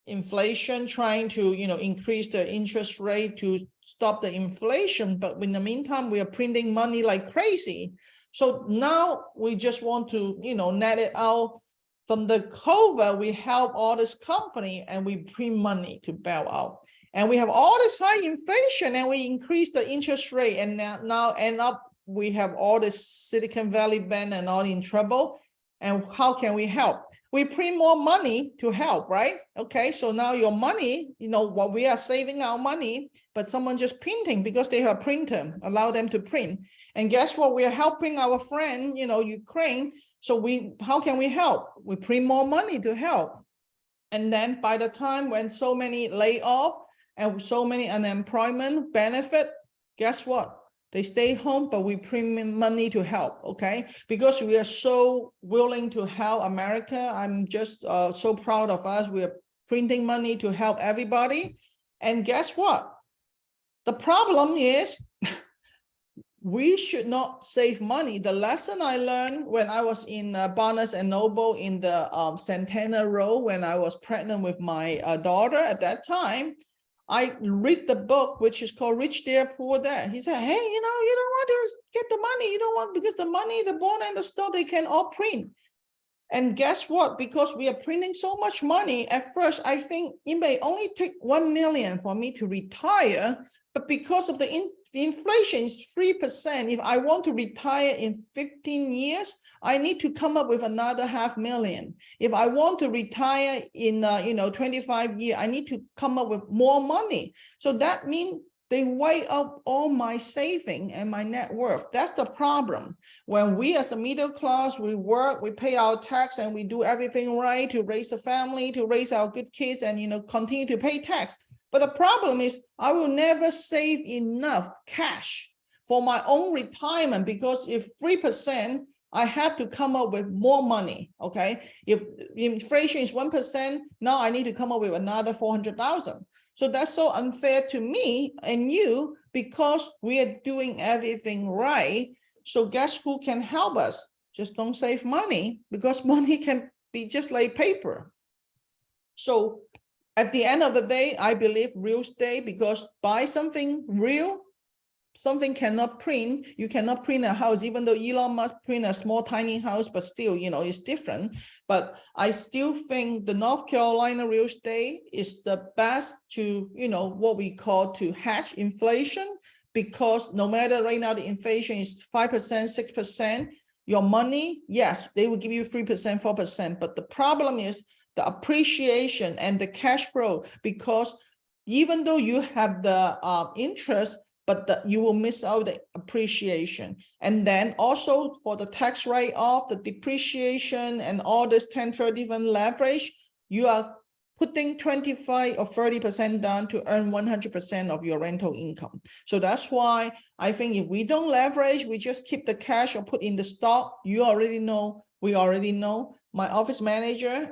inflation, trying to, increase the interest rate to stop the inflation. But in the meantime, we are printing money like crazy. So now we just want to, net it out from the COVID. We help all this company and we print money to bail out. And we have all this high inflation and we increase the interest rate. And now end up, we have all this Silicon Valley Bank and all in trouble. And how can we help? we print more money to help, right? Okay, so now your money, what we are saving our money, but someone just printing because they have a printer, allow them to print. And guess what? We are helping our friend, Ukraine. So how can we help? We print more money to help. And then by the time when so many lay off and so many unemployment benefit, guess what? They stay home, but we print money to help, okay? Because we are so willing to help America. I'm just so proud of us. We are printing money to help everybody. And guess what? The problem is we should not save money. The lesson I learned when I was in Barnes and Noble in the Santana Row, when I was pregnant with my daughter at that time, I read the book, which is called Rich Dad, Poor Dad. He said, hey, you don't want to get the money. You don't want, because the money, the bond and the stock, they can all print. And guess what? Because we are printing so much money, at first, I think it may only take 1 million for me to retire. But because of the inflation is 3%, if I want to retire in 15 years, I need to come up with another 500,000. If I want to retire in 25 years, I need to come up with more money. So that means they weigh up all my saving and my net worth. That's the problem. When we as a middle class, we work, we pay our tax, and we do everything right to raise a family, to raise our good kids, and continue to pay tax. But the problem is I will never save enough cash for my own retirement, because if 3%, I have to come up with more money, okay? If inflation is 1%, now I need to come up with another 400,000. So that's so unfair to me and you, because we are doing everything right. So guess who can help us? Just don't save money, because money can be just like paper. So at the end of the day, I believe real estate, because buy something real, something cannot print. You cannot print a house, even though Elon Musk print a small, tiny house, but still, it's different. But I still think the North Carolina real estate is the best to, what we call to hedge inflation, because no matter right now, the inflation is 5%, 6%, your money, yes, they will give you 3%, 4%. But the problem is the appreciation and the cash flow, because even though you have the interest, but you will miss out the appreciation. And then also for the tax write-off, the depreciation, and all this 1031 leverage, you are putting 25 or 30% down to earn 100% of your rental income. So that's why I think if we don't leverage, we just keep the cash or put in the stock, we already know. My office manager,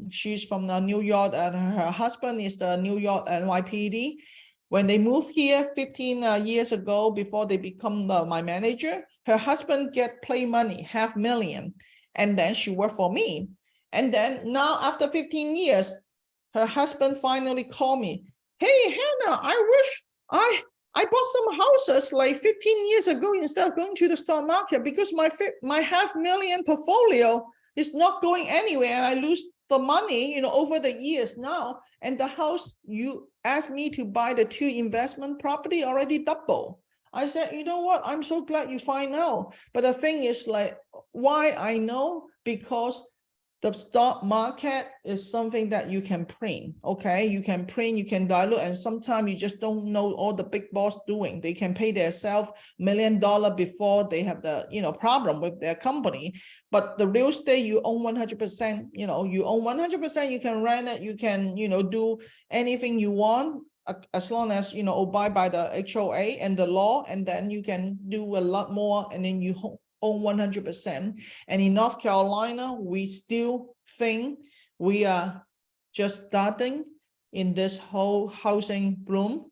she's from New York, and her husband is the New York NYPD. When they moved here 15 years ago, before they become my manager, her husband get play money, $500,000. And then she worked for me. And then now after 15 years, her husband finally called me. Hey, Hannah, I wish I bought some houses like 15 years ago instead of going to the stock market, because my $500,000 portfolio is not going anywhere, and I lose the money, over the years now. And the house you asked me to buy, the 2 investment property, already double. I said, you know what? I'm so glad you find out. But the thing is, like, why I know? Because the stock market is something that you can print, okay? You can print, you can dilute, and sometimes you just don't know all the big boss doing. They can pay themselves $1 million before they have the, problem with their company. But the real estate, you own 100%, you own 100%, you can rent it, you can, do anything you want, as long as, abide by the HOA and the law, and then you can do a lot more, and then you own 100%. And in North Carolina, we still think we are just starting in this whole housing boom.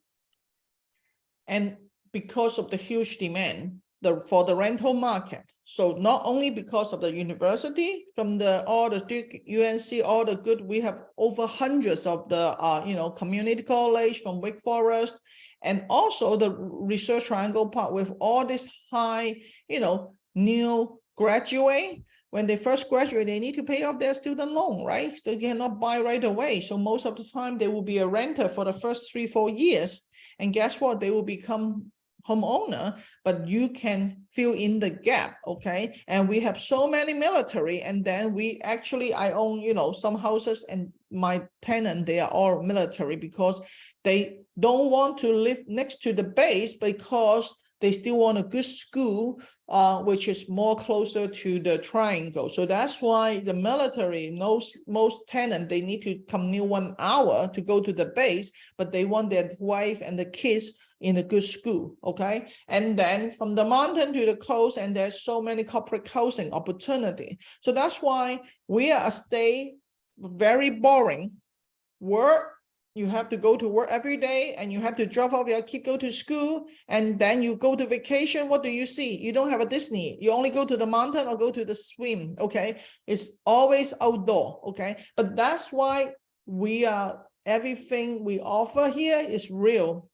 And because of the huge demand for the rental market. So not only because of the university, from all the Duke, UNC, all the good, we have over hundreds of the community college from Wake Forest, and also the Research Triangle Park with all this high, new graduate. When they first graduate, they need to pay off their student loan, right? So they cannot buy right away. So most of the time they will be a renter for the first 3-4 years. And guess what? They will become homeowner, but you can fill in the gap, okay? And we have so many military, and then we actually, I own, you know, some houses, and my tenant, they are all military because they don't want to live next to the base because they still want a good school, which is more closer to the triangle. So that's why the military knows most tenants, they need to commute 1 hour to go to the base, but they want their wife and the kids in a good school, okay? And then from the mountain to the coast, and there's so many corporate housing opportunity. So that's why we are a state very boring. Work, you have to go to work every day, and you have to drop off your kid, go to school, and then you go to vacation. What do you see? You don't have a Disney. You only go to the mountain or go to the swim, okay? It's always outdoor, okay? But that's why we are, everything we offer here is real.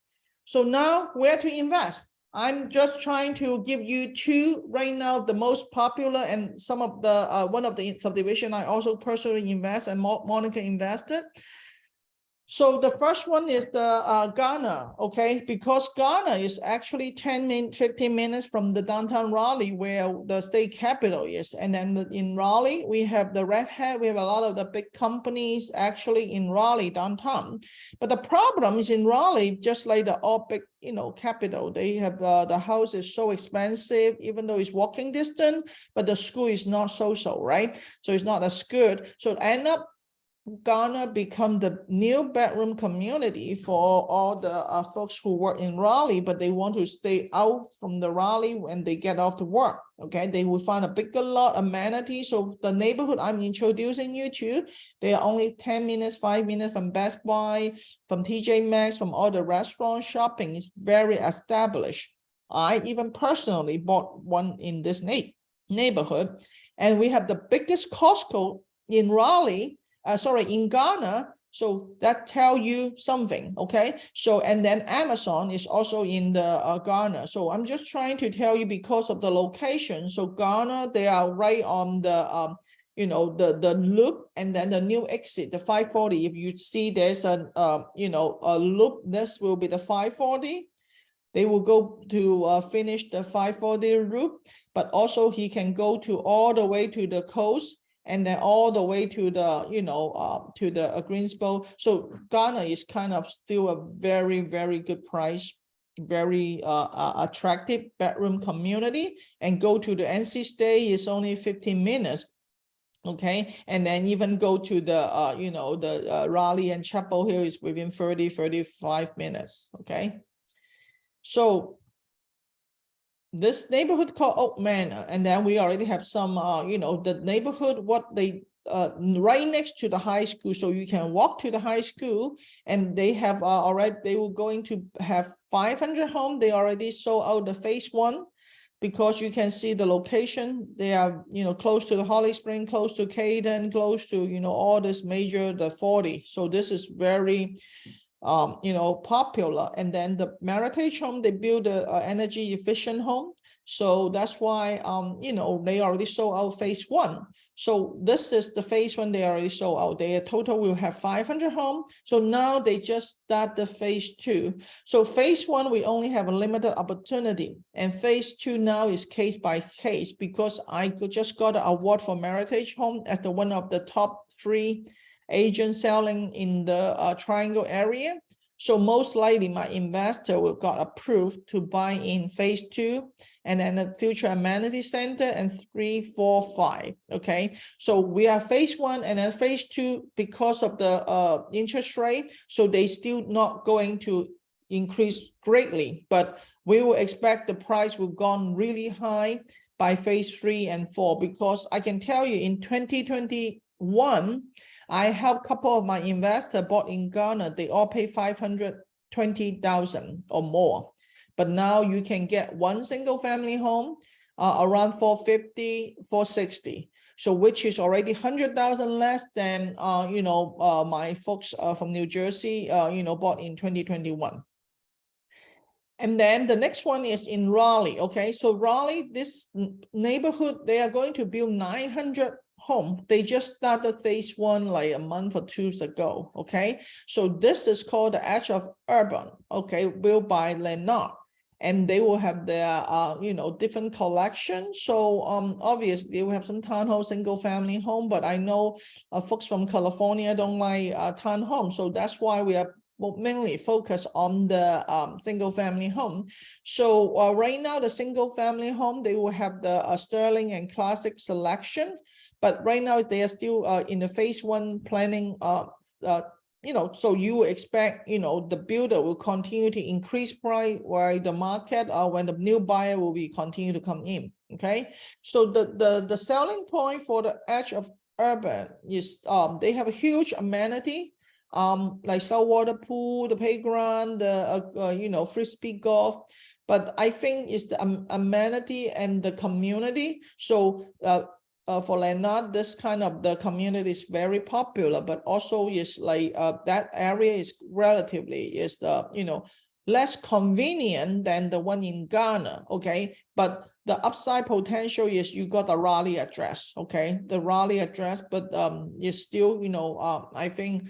So now where to invest? I'm just trying to give you two right now, the most popular, and some of the one of the subdivision I also personally invest, and Monica invested. So the first one is the Ghana, okay? Because Ghana is actually 15 minutes from the downtown Raleigh, where the state capital is. And then in Raleigh, we have the Red Hat. We have a lot of the big companies actually in Raleigh downtown. But the problem is in Raleigh, just like the all big, you know, capital, they have the house is so expensive, even though it's walking distance, but the school is not social, right? So it's not as good. So end up Ghana become the new bedroom community for all the folks who work in Raleigh, but they want to stay out from the Raleigh when they get off to work. Okay, they will find a bigger lot, amenities. So the neighborhood I'm introducing you to, they are only 10 minutes, 5 minutes from Best Buy, from TJ Maxx, from all the restaurant shopping is very established. I even personally bought one in this neighborhood, and we have the biggest Costco in Raleigh. In Ghana, so that tell you something, okay? So, and then Amazon is also in the Ghana. So I'm just trying to tell you because of the location. So Ghana, they are right on the, you know, the loop, and then the new exit, the 540. If you see there's a, you know, a loop, this will be the 540. They will go to finish the 540 route, but also he can go to all the way to the coast, and then all the way to the, you know, to the Greensboro. So Ghana is kind of still a very, very good price, very attractive bedroom community. And go to the NC State is only 15 minutes. Okay, and then even go to the, you know, the Raleigh and Chapel Hill is within 35 minutes. Okay, so this neighborhood called Oak Manor, and then we already have some, you know, the neighborhood, what they, right next to the high school, so you can walk to the high school, and they have already, they were going to have 500 homes. They already sold out the phase 1, because you can see the location. They are, you know, close to the Holly Spring, close to Caden, close to, you know, all this major, the 40. So this is very, you know, popular. And then the Meritage home, they build a energy efficient home. So that's why, you know, they already sold out phase 1. So this is the phase 1, they already sold out. They total will have 500 homes. So now they just start the phase 2. So phase 1, we only have a limited opportunity. And phase 2 now is case by case, because I just got an award for Meritage home as the one of the top 3 agents selling in the triangle area. So most likely my investor will got approved to buy in phase 2, and then the future amenity center, and 3, 4, 5. Okay, so we are phase 1, and then phase 2, because of the interest rate, so they still not going to increase greatly, but we will expect the price will gone really high by phase 3 and 4, because I can tell you in 2021, I have a couple of my investors bought in Ghana. They all pay 520,000 or more. But now you can get one single family home around 450, 460. So which is already 100,000 less than, you know, my folks from New Jersey, you know, bought in 2021. And then the next one is in Raleigh. Okay, so Raleigh, this neighborhood, they are going to build 900 home. They just started phase 1 like a month or 2 ago. Okay, so this is called the Edge of Urban. Okay, built by Leonard. and they will have their different collections. So obviously we have some townhome, single family home, but I know folks from California don't like townhome, so that's why we are mainly focused on the single family home. So right now the single family home, they will have the Sterling and Classic selection, but right now they are still in the phase 1 planning. So you expect, the builder will continue to increase price while the market when the new buyer will be continue to come in. Okay, so the selling point for the edge of urban is they have a huge amenity, like saltwater pool, the playground, the frisbee golf. But I think it's the amenity and the community. So for Lanark, this kind of the community is very popular, but also is like that area is relatively less convenient than the one in Ghana. Okay, but the upside potential is you got a Raleigh address. Okay, the Raleigh address, but it's still I think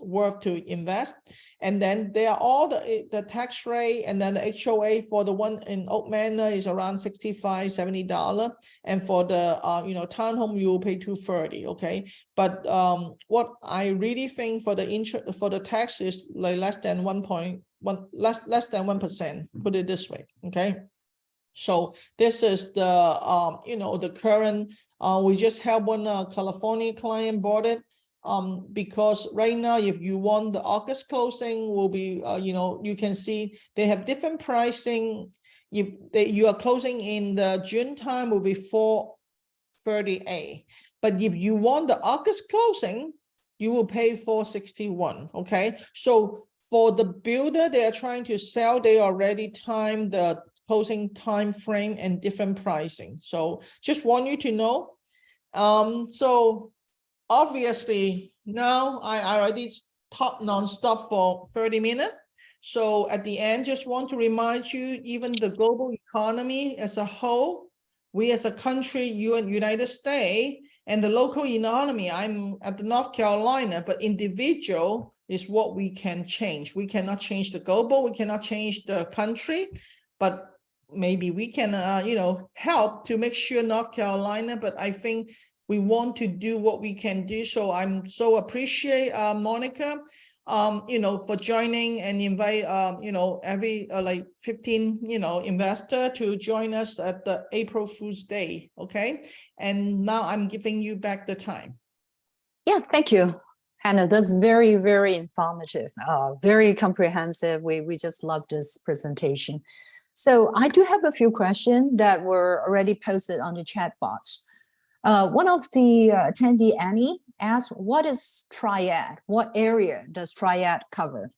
worth to invest. And then there are all the tax rate, and then the HOA for the one in Oak Manor is around $65-70, and for the townhome you will pay $230. Okay, but what I really think for the tax is like less than 1%, put it this way. Okay, so this is the the current. We just have one California client bought it because right now if you want the August closing will be you can see they have different pricing. If you are closing in the June time will be $438, but if you want the August closing you will pay $461. Okay, so for the builder, they are trying to sell, they already timed the closing time frame and different pricing. So just want you to know. So obviously now I already talked nonstop for 30 minutes. So at the end, just want to remind you, even the global economy as a whole, we as a country, United States, and the local economy, I'm at the North Carolina, but individual is what we can change. We cannot change the global, we cannot change the country, but maybe we can, help to make sure North Carolina, but I think we want to do what we can do. So I'm so appreciate Monica, for joining and invite, every like 15, investor to join us at the April Fool's Day. Okay. And now I'm giving you back the time. Yeah, thank you, Hannah. That's very, very informative, very comprehensive. We just love this presentation. So I do have a few questions that were already posted on the chat box. One of the attendee, Annie, asked, what is Triad? What area does Triad cover?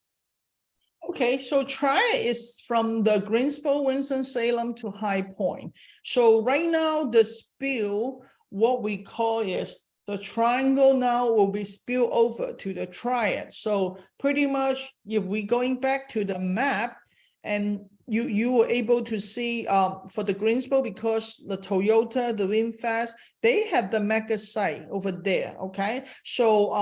Okay, so Triad is from the Greensboro, Winston-Salem to High Point. So right now the spill, what we call is the triangle now will be spilled over to the Triad. So pretty much if we're going back to the map, and you were able to see for the Greensboro, because the Toyota, the VinFast, they have the mega site over there. Okay, so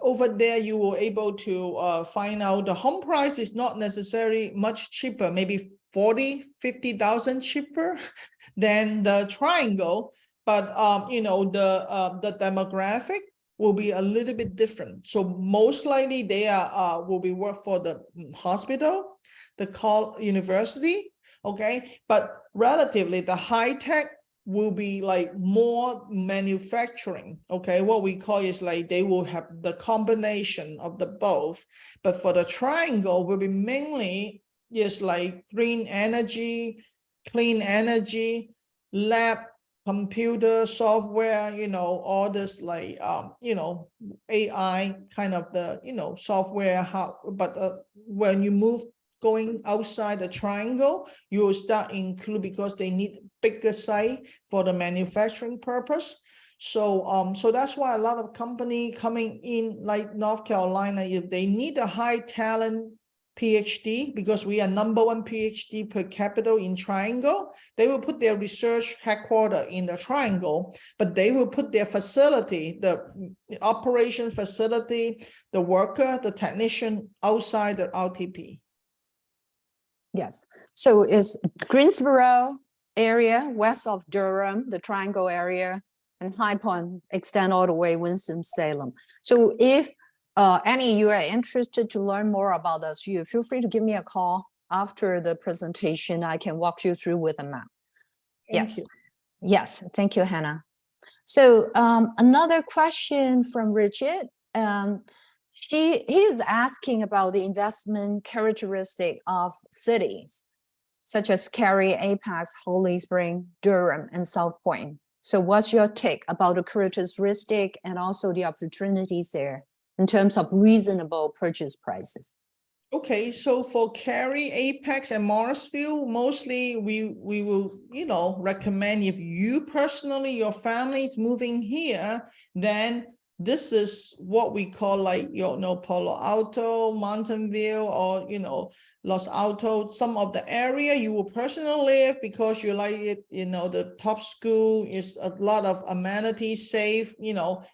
over there you were able to find out the home price is not necessarily much cheaper, maybe 40,000-50,000 cheaper than the triangle, but the demographic will be a little bit different. So most likely they will be work for the hospital, the university, okay, but relatively the high tech will be like more manufacturing. Okay, what we call is like they will have the combination of the both, but for the triangle will be mainly just like green energy, clean energy, lab, computer software, all this like AI kind of the software, but when you move going outside the triangle, you will start include, because they need bigger site for the manufacturing purpose. So so that's why a lot of company coming in like North Carolina, if they need a high talent PhD, because we are #1 PhD per capita in triangle, they will put their research headquarters in the triangle, but they will put their facility, the operation facility, the worker, the technician outside the RTP. Yes. So it's Greensboro area, west of Durham, the Triangle area, and High Point extend all the way Winston-Salem. So if any you are interested to learn more about this, you feel free to give me a call after the presentation. I can walk you through with a map. Thank you. Yes. Thank you, Hannah. So another question from Richard. He is asking about the investment characteristic of cities, such as Cary, Apex, Holly Spring, Durham, and South Point. So what's your take about the characteristic and also the opportunities there in terms of reasonable purchase prices? Okay, so for Cary, Apex, and Morrisville, mostly we will, recommend if you personally, your family is moving here, then this is what we call like, Palo Alto, Mountain View, or, Los Altos, some of the area you will personally live because you like it, the top school is a lot of amenities, safe,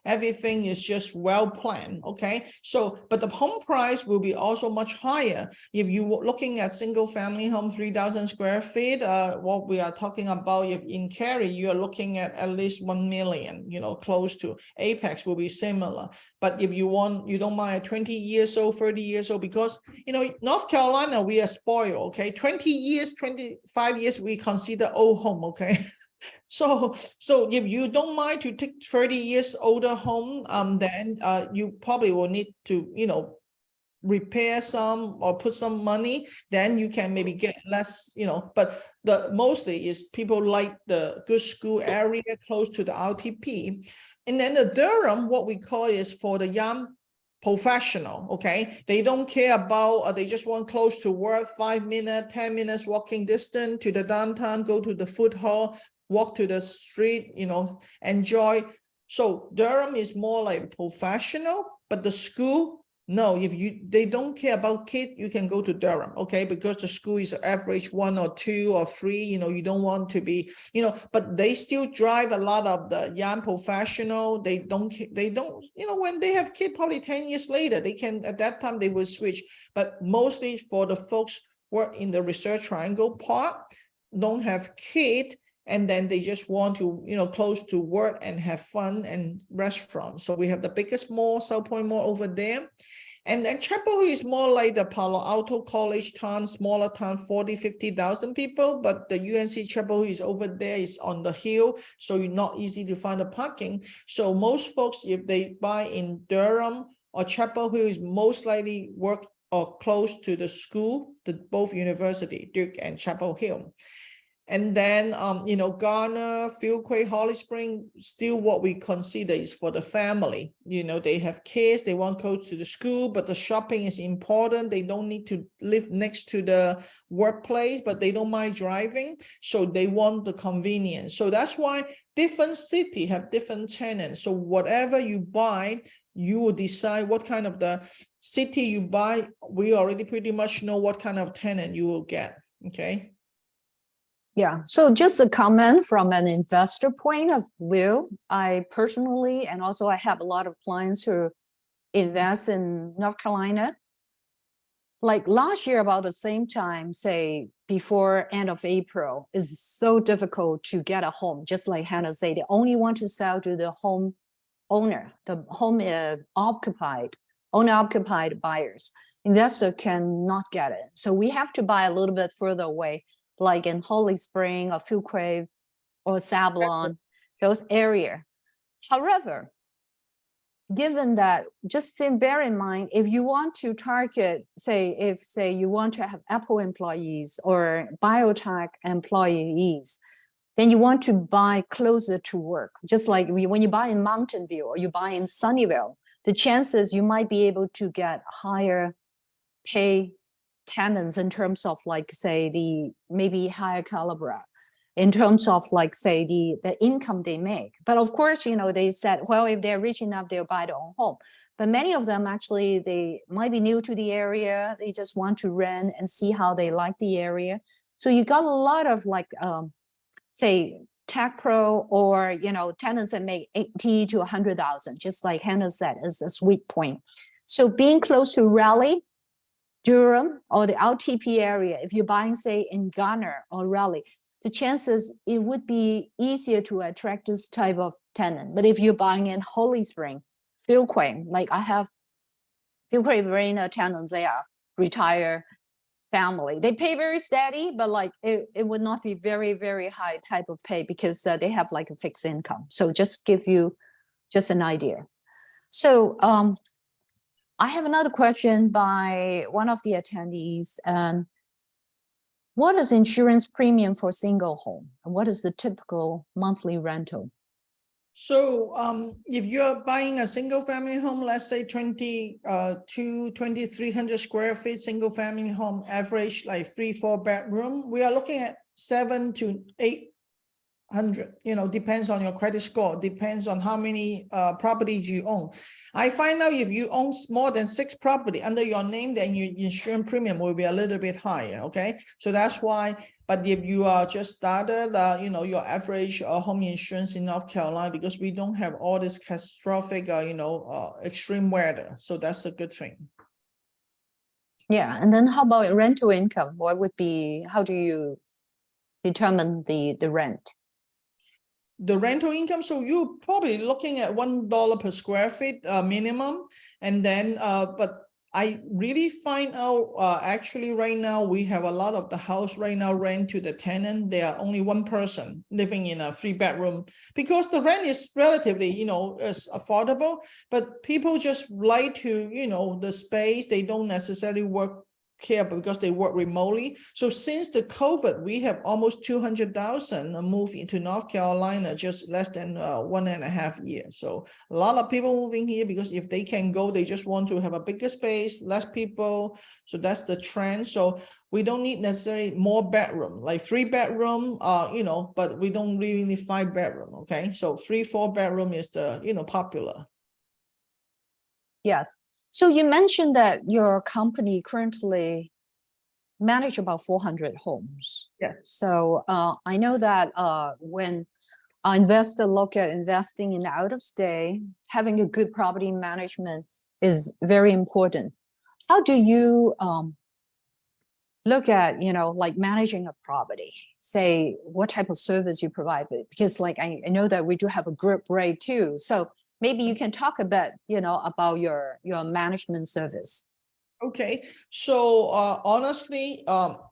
everything is just well planned, okay? So, but the home price will be also much higher. If you were looking at single family home, 3,000 square feet, what we are talking about, if in Cary, you are looking at least 1 million, close to. Apex will be similar. But if you don't mind 20 years old, 30 years old, because, North Carolina, we are spoiled, okay? 20 years, 25 years, we consider old home, okay? So if you don't mind to take 30 years older home, then you probably will need to, repair some or put some money, then you can maybe get less, but the mostly is people like the good school area close to the RTP. And then the Durham, what we call is for the young professional, okay? They don't care about, they just want close to work, 5 minutes, 10 minutes walking distance to the downtown, go to the food hall, walk to the street, enjoy. So Durham is more like professional, but the school, no, if they don't care about kids, you can go to Durham, okay? Because the school is average 1 or 2 or 3, you don't want to be, but they still drive a lot of the young professional. They don't, when they have kids, probably 10 years later, they can, at that time they will switch. But mostly for the folks work in the Research Triangle part, don't have kids, and then they just want to, close to work and have fun and restaurants. So we have the biggest mall, South Point Mall over there. And then Chapel Hill is more like the Palo Alto college town, smaller town, 40, 50,000 people. But the UNC Chapel Hill is over there, is on the hill. So you're not easy to find a parking. So most folks, if they buy in Durham or Chapel Hill, is most likely work or close to the school, both university, Duke and Chapel Hill. And then, Garner, Fuquay, Holly Spring, still what we consider is for the family. They have kids, they want close to the school, but the shopping is important. They don't need to live next to the workplace, but they don't mind driving. So they want the convenience. So that's why different city have different tenants. So whatever you buy, you will decide what kind of the city you buy. We already pretty much know what kind of tenant you will get, okay? Yeah, so just a comment from an investor point of view. I personally, and also I have a lot of clients who invest in North Carolina. Like last year, about the same time, say before end of April, is so difficult to get a home. Just like Hannah said, they only want to sell to the home owner, the home owner-occupied buyers. Investor cannot get it. So we have to buy a little bit further away, like in Holly Spring or Fuquay or Sablon, those area. However, given that, just bear in mind, if you want to target, say you want to have Apple employees or biotech employees, then you want to buy closer to work. Just like when you buy in Mountain View or you buy in Sunnyvale, the chances you might be able to get higher pay tenants in terms of like, say, the maybe higher caliber, in terms of like, say, the income they make. But of course, they said, well, if they're rich enough, they'll buy their own home. But many of them actually, they might be new to the area. They just want to rent and see how they like the area. So you got a lot of like, say, tech pro or, tenants that make 80 to 100,000, just like Hannah said, is a sweet point. So being close to Raleigh, Durham or the LTP area, if you're buying, say, in Ghana or Raleigh, the chances it would be easier to attract this type of tenant. But if you're buying in Holy Spring, Philquain, like I have Philquain Marina tenants, they are retired family. They pay very steady, but like it would not be very, very high type of pay because they have like a fixed income. So just give you just an idea. So I have another question by one of the attendees. And what is insurance premium for single home? And what is the typical monthly rental? So if you're buying a single family home, let's say 2,300 square feet, single family home, average like 3-4 bedroom, we are looking at 700 to 800, depends on your credit score, depends on how many properties you own. I find out if you own more than 6 property under your name, then your insurance premium will be a little bit higher. Okay, so that's why. But if you are just started, your average home insurance in North Carolina, because we don't have all this catastrophic, extreme weather, so that's a good thing. Yeah, and then how about rental income? What would be? How do you determine the rent? The rental income, so you're probably looking at $1 per square feet minimum, and then but I really find out actually right now we have a lot of the house right now rent to the tenant. They are only one person living in a 3-bedroom because the rent is relatively is affordable, but people just like to the space. They don't necessarily work here because they work remotely. So since the COVID, we have almost 200,000 move into North Carolina just less than 1.5 years. So a lot of people moving here because if they can go, they just want to have a bigger space, less people. So that's the trend. So we don't need necessarily more bedroom, like 3-bedroom, but we don't really need 5-bedroom. Okay, so 3-4 bedroom is the popular. Yes. So you mentioned that your company currently manage about 400 homes. Yes. So I know that when an investor look at investing in out of state, having a good property management is very important. How do you look at like managing a property? Say what type of service you provide, because like I know that we do have a group rate too. So maybe you can talk a bit, about your management service. Okay, so honestly,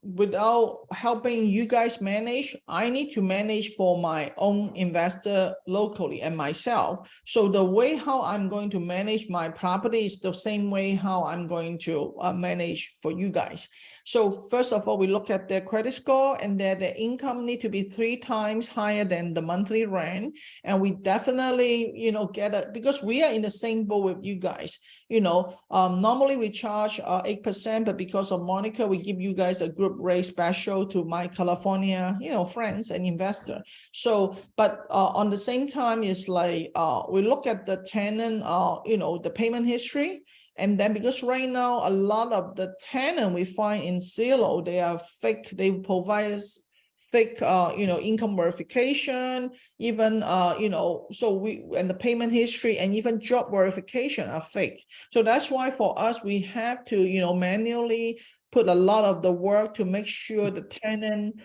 without helping you guys manage, I need to manage for my own investor locally and myself. So the way how I'm going to manage my property is the same way how I'm going to manage for you guys. So first of all, we look at their credit score, and their income need to be 3 times higher than the monthly rent. And we definitely, get it because we are in the same boat with you guys. Normally we charge 8%, but because of Monica, we give you guys a group rate special to my California, friends and investor. So, but on the same time, it's like we look at the tenant, the payment history. And then because right now, a lot of the tenant we find in Zillow, they are fake. They provide us fake, income verification, even, so and the payment history and even job verification are fake. So that's why for us, we have to, manually put a lot of the work to make sure the tenant,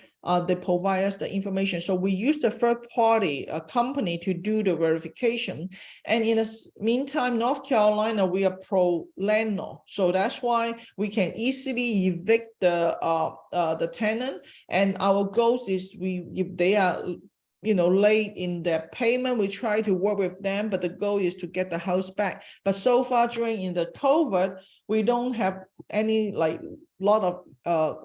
they provide us the information. So we use the third party company to do the verification. And in the meantime, North Carolina, we are pro landlord. So that's why we can easily evict the tenant. And our goal is if they are late in their payment, we try to work with them, but the goal is to get the house back. But so far during the COVID, we don't have any lot of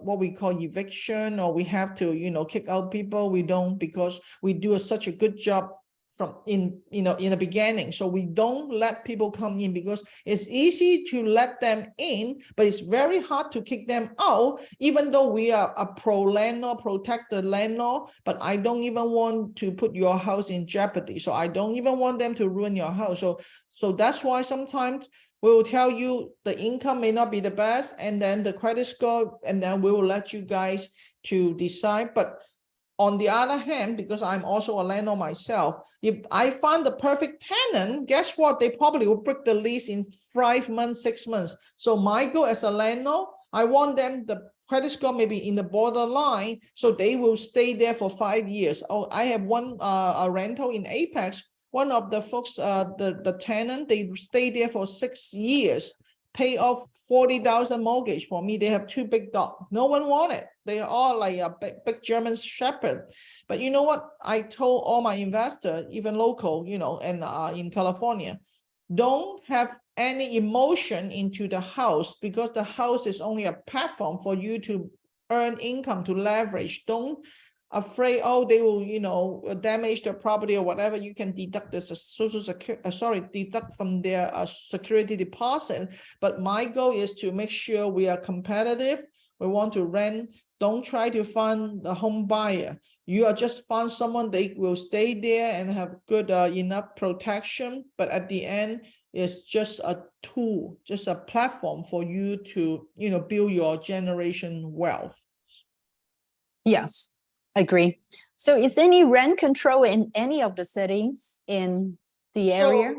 what we call eviction, or we have to kick out people. We don't, because we do such a good job from in the beginning. So we don't let people come in because it's easy to let them in, but it's very hard to kick them out, even though we are a pro landlord, protect the landlord. But I don't even want to put your house in jeopardy. So I don't even want them to ruin your house. So that's why sometimes we will tell you the income may not be the best, and then the credit score, and then we will let you guys to decide. But on the other hand, because I'm also a landlord myself, if I find the perfect tenant, guess what? They probably will break the lease in 5 months, 6 months. So my goal as a landlord, I want them, the credit score maybe in the borderline, so they will stay there for 5 years. Oh, I have one a rental in Apex. One of the folks, the tenant, they stay there for 6 years, pay off 40,000 mortgage. For me, they have 2 big dogs. No one wanted. They are all like a big German Shepherd. But you know what? I told all my investors, even local, you know, and in California, don't have any emotion into the house, because the house is only a platform for you to earn income, to leverage. Don't afraid, oh, they will, you know, damage the property or whatever. You can deduct this social security, deduct from their security deposit. But my goal is to make sure we are competitive. We want to rent. Don't try to find the home buyer. You are just find someone, they will stay there and have good enough protection. But at the end, it's just a tool, just a platform for you to, you know, build your generation wealth. Yes, agree. So is any rent control in any of the cities in the area?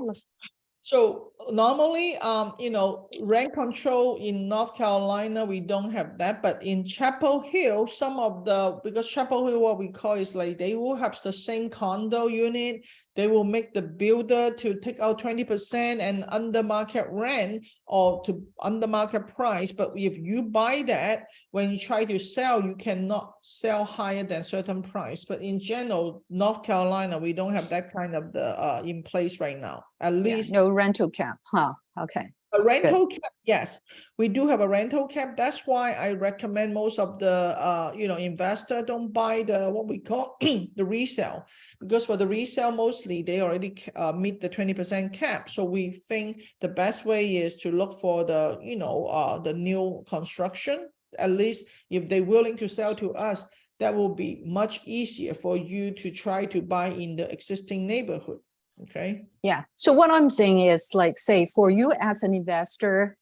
So normally, you know, rent control in North Carolina, we don't have that, but in Chapel Hill, some of the, because Chapel Hill, what we call is like, they will have the same condo unit. They will make the builder to take out 20% and under market rent or to under market price. But if you buy that, when you try to sell, you cannot sell higher than certain price. But in general, North Carolina, we don't have that kind of the in place right now. At least no rental cap, huh? Okay. A rental cap, yes, we do have a rental cap. That's why I recommend most of the you know, investor don't buy the what we call the resale, because for the resale mostly they already meet the 20% cap. So we think the best way is to look for the, you know, the new construction. At least if they're willing to sell to us, that will be much easier for you to try to buy in the existing neighborhood. Okay. Yeah. So what I'm saying is, like, say for you as an investor,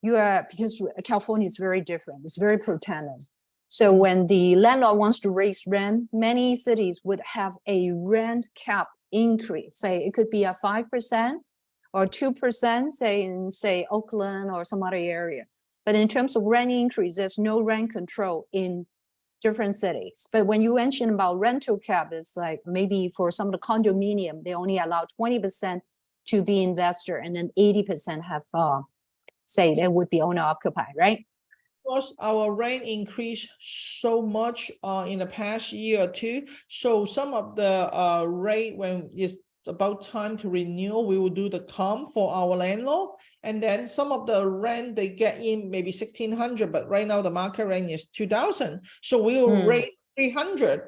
you are, because California is very different. It's very protected. So when the landlord wants to raise rent, many cities would have a rent cap increase. Say it could be a 5% or 2%, say in Oakland or some other area. But in terms of rent increase, there's no rent control in different cities. But when you mention about rental cap, it's like maybe for some of the condominium, they only allow 20% to be investor, and then 80% have say they would be owner occupied, right? Because our rent increased so much in the past year or two, so some of the rate, when it's about time to renew, we will do the comp for our landlord, and then some of the rent they get in maybe 1,600, but right now the market rent is 2,000, so we will raise 300.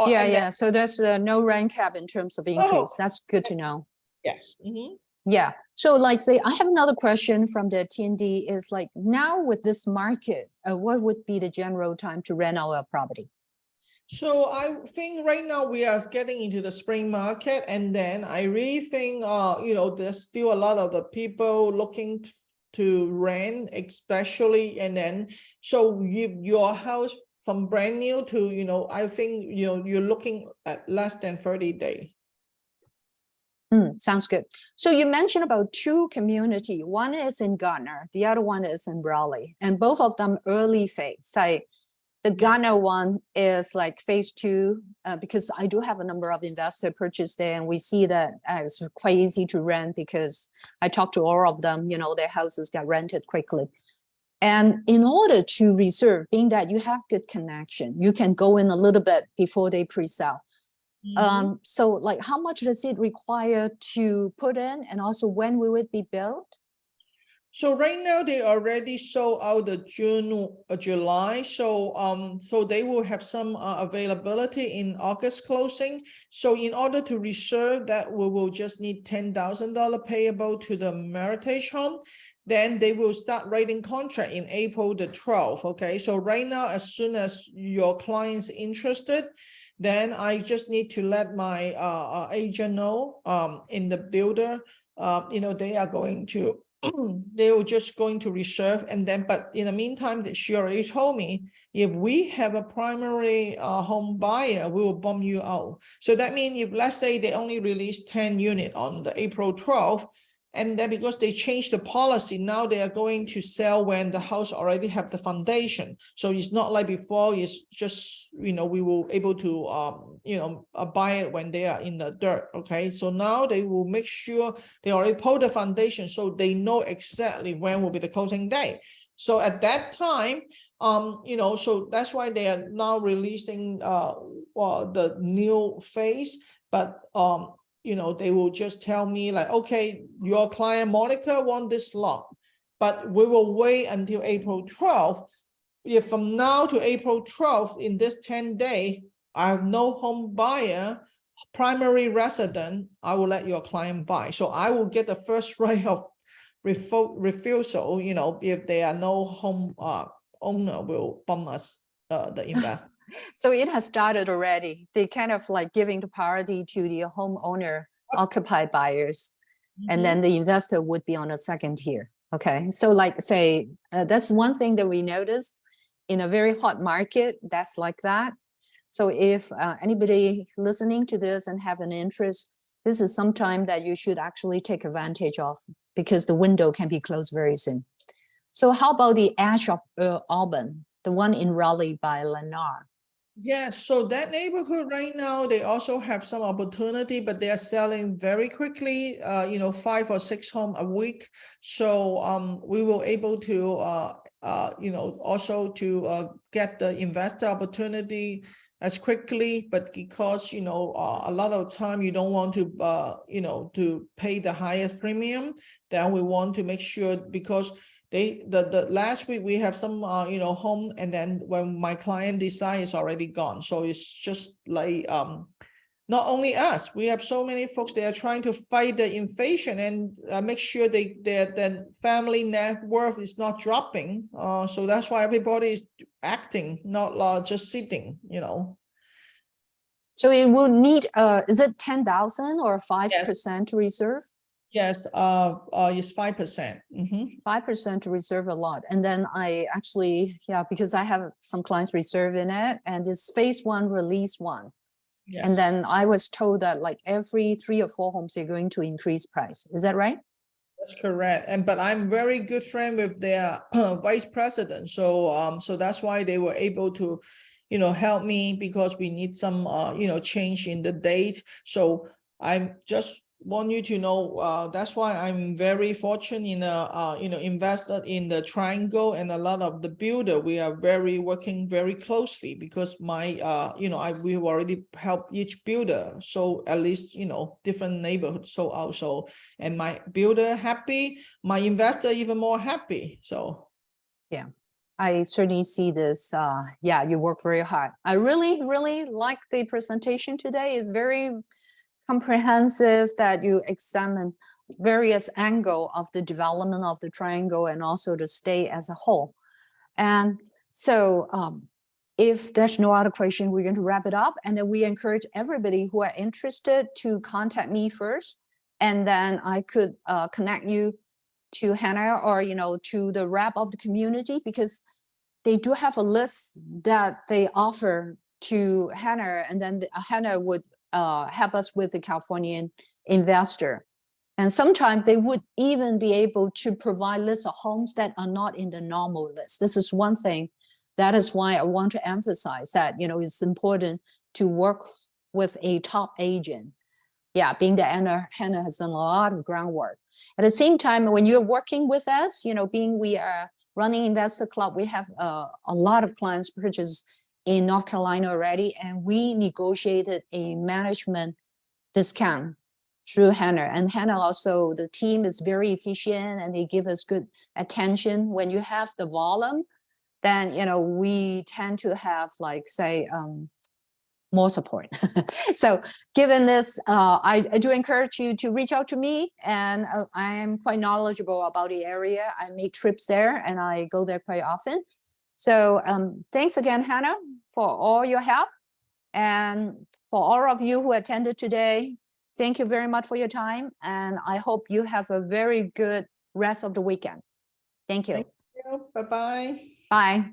Yeah. So there's no rent cap in terms of increase. That's good to know. Yes. Yeah. So like, say, I have another question from the TND is like, now with this market, what would be the general time to rent our property? So I think right now we are getting into the spring market, and then I really think, you know, there's still a lot of the people looking to rent, especially, and then, so your house from brand new to, you know, I think, you know, you're looking at less than 30 days. Sounds good. So you mentioned about 2 communities. One is in Gardner, the other one is in Raleigh, and both of them early phase. Like the Gardner one is like phase 2, because I do have a number of investors purchase there, and we see that it's quite easy to rent because I talked to all of them, you know, their houses got rented quickly. And in order to reserve, being that you have good connection, you can go in a little bit before they pre-sell. So like, how much does it require to put in, and also when will it be built? So right now they already sold out the June, July. So so they will have some availability in August closing. So in order to reserve that, we will just need $10,000 payable to the Meritage Home. Then they will start writing contract in April the 12th. Okay. So right now, as soon as your client's interested, then I just need to let my agent know in the builder, you know, they are going to they were just going to reserve, and then, but in the meantime, she already told me, if we have a primary home buyer, we will bump you out. So that means if, let's say, they only release 10 units on the April 12th, And then because they changed the policy, now they are going to sell when the house already have the foundation. So it's not like before, it's just, we will able to, buy it when they are in the dirt, okay? So now they will make sure they already put the foundation so they know exactly when will be the closing day. So at that time, so that's why they are now releasing the new phase, but they will just tell me like, okay, your client Monica want this lot, but we will wait until April 12th. If from now to April 12th, in this 10 day, I have no home buyer, primary resident, I will let your client buy. So I will get the first right of refusal, if there are no home owner will bump us the investor. So it has started already. They kind of like giving the priority to the homeowner occupied buyers. And then the investor would be on a second tier. Okay. So like say, that's one thing that we noticed in a very hot market, that's like that. So if anybody listening to this and have an interest, this is some time that you should actually take advantage of because the window can be closed very soon. So how about the edge of Auburn, the one in Raleigh by Lennar? Yes, so that neighborhood right now, they also have some opportunity, but they are selling very quickly, 5 or 6 homes a week. So we will able to, also to get the investor opportunity as quickly, but because, a lot of time you don't want to, to pay the highest premium, then we want to make sure because the last week we have some home, and then when my client decide it's already gone. So it's just like not only us, we have so many folks, they are trying to fight the inflation and make sure their family net worth is not dropping. So that's why everybody is acting, not just sitting, So it would need is it 10,000 or 5% reserve? Yes, it's 5%. 5% to reserve a lot. And then I actually, because I have some clients reserve in it, and it's phase 1, release 1. Yes. And then I was told that like every 3 or 4 homes, they're going to increase price. Is that right? That's correct. But I'm very good friend with their vice president. So so that's why they were able to, help me because we need some change in the date. So I'm just want you to know that's why I'm very fortunate in invested in the triangle, and a lot of the builder we are working very closely because my we have already helped each builder, so at least different neighborhoods. So also, and my builder happy, my investor even more happy. So yeah, I certainly see this. You work very hard. I really like the presentation today. It's very comprehensive, that you examine various angles of the development of the triangle and also the state as a whole. And so if there's no other question, we're going to wrap it up. And then we encourage everybody who are interested to contact me first. And then I could connect you to Hannah or, to the rep of the community, because they do have a list that they offer to Hannah, and then Hannah would help us with the Californian investor. And sometimes they would even be able to provide lists of homes that are not in the normal list. This is one thing. That is why I want to emphasize that, it's important to work with a top agent. Yeah, being that Hannah has done a lot of groundwork. At the same time, when you're working with us, being we are running Investor Club, we have a lot of clients purchase in North Carolina already, and we negotiated a management discount through Hannah. And Hannah also, the team is very efficient and they give us good attention. When you have the volume, then we tend to have like say more support. So given this, I do encourage you to reach out to me, and I am quite knowledgeable about the area. I make trips there and I go there quite often. So thanks again, Hannah, for all your help. And for all of you who attended today, thank you very much for your time. And I hope you have a very good rest of the weekend. Thank you. Thank you. Bye-bye. Bye.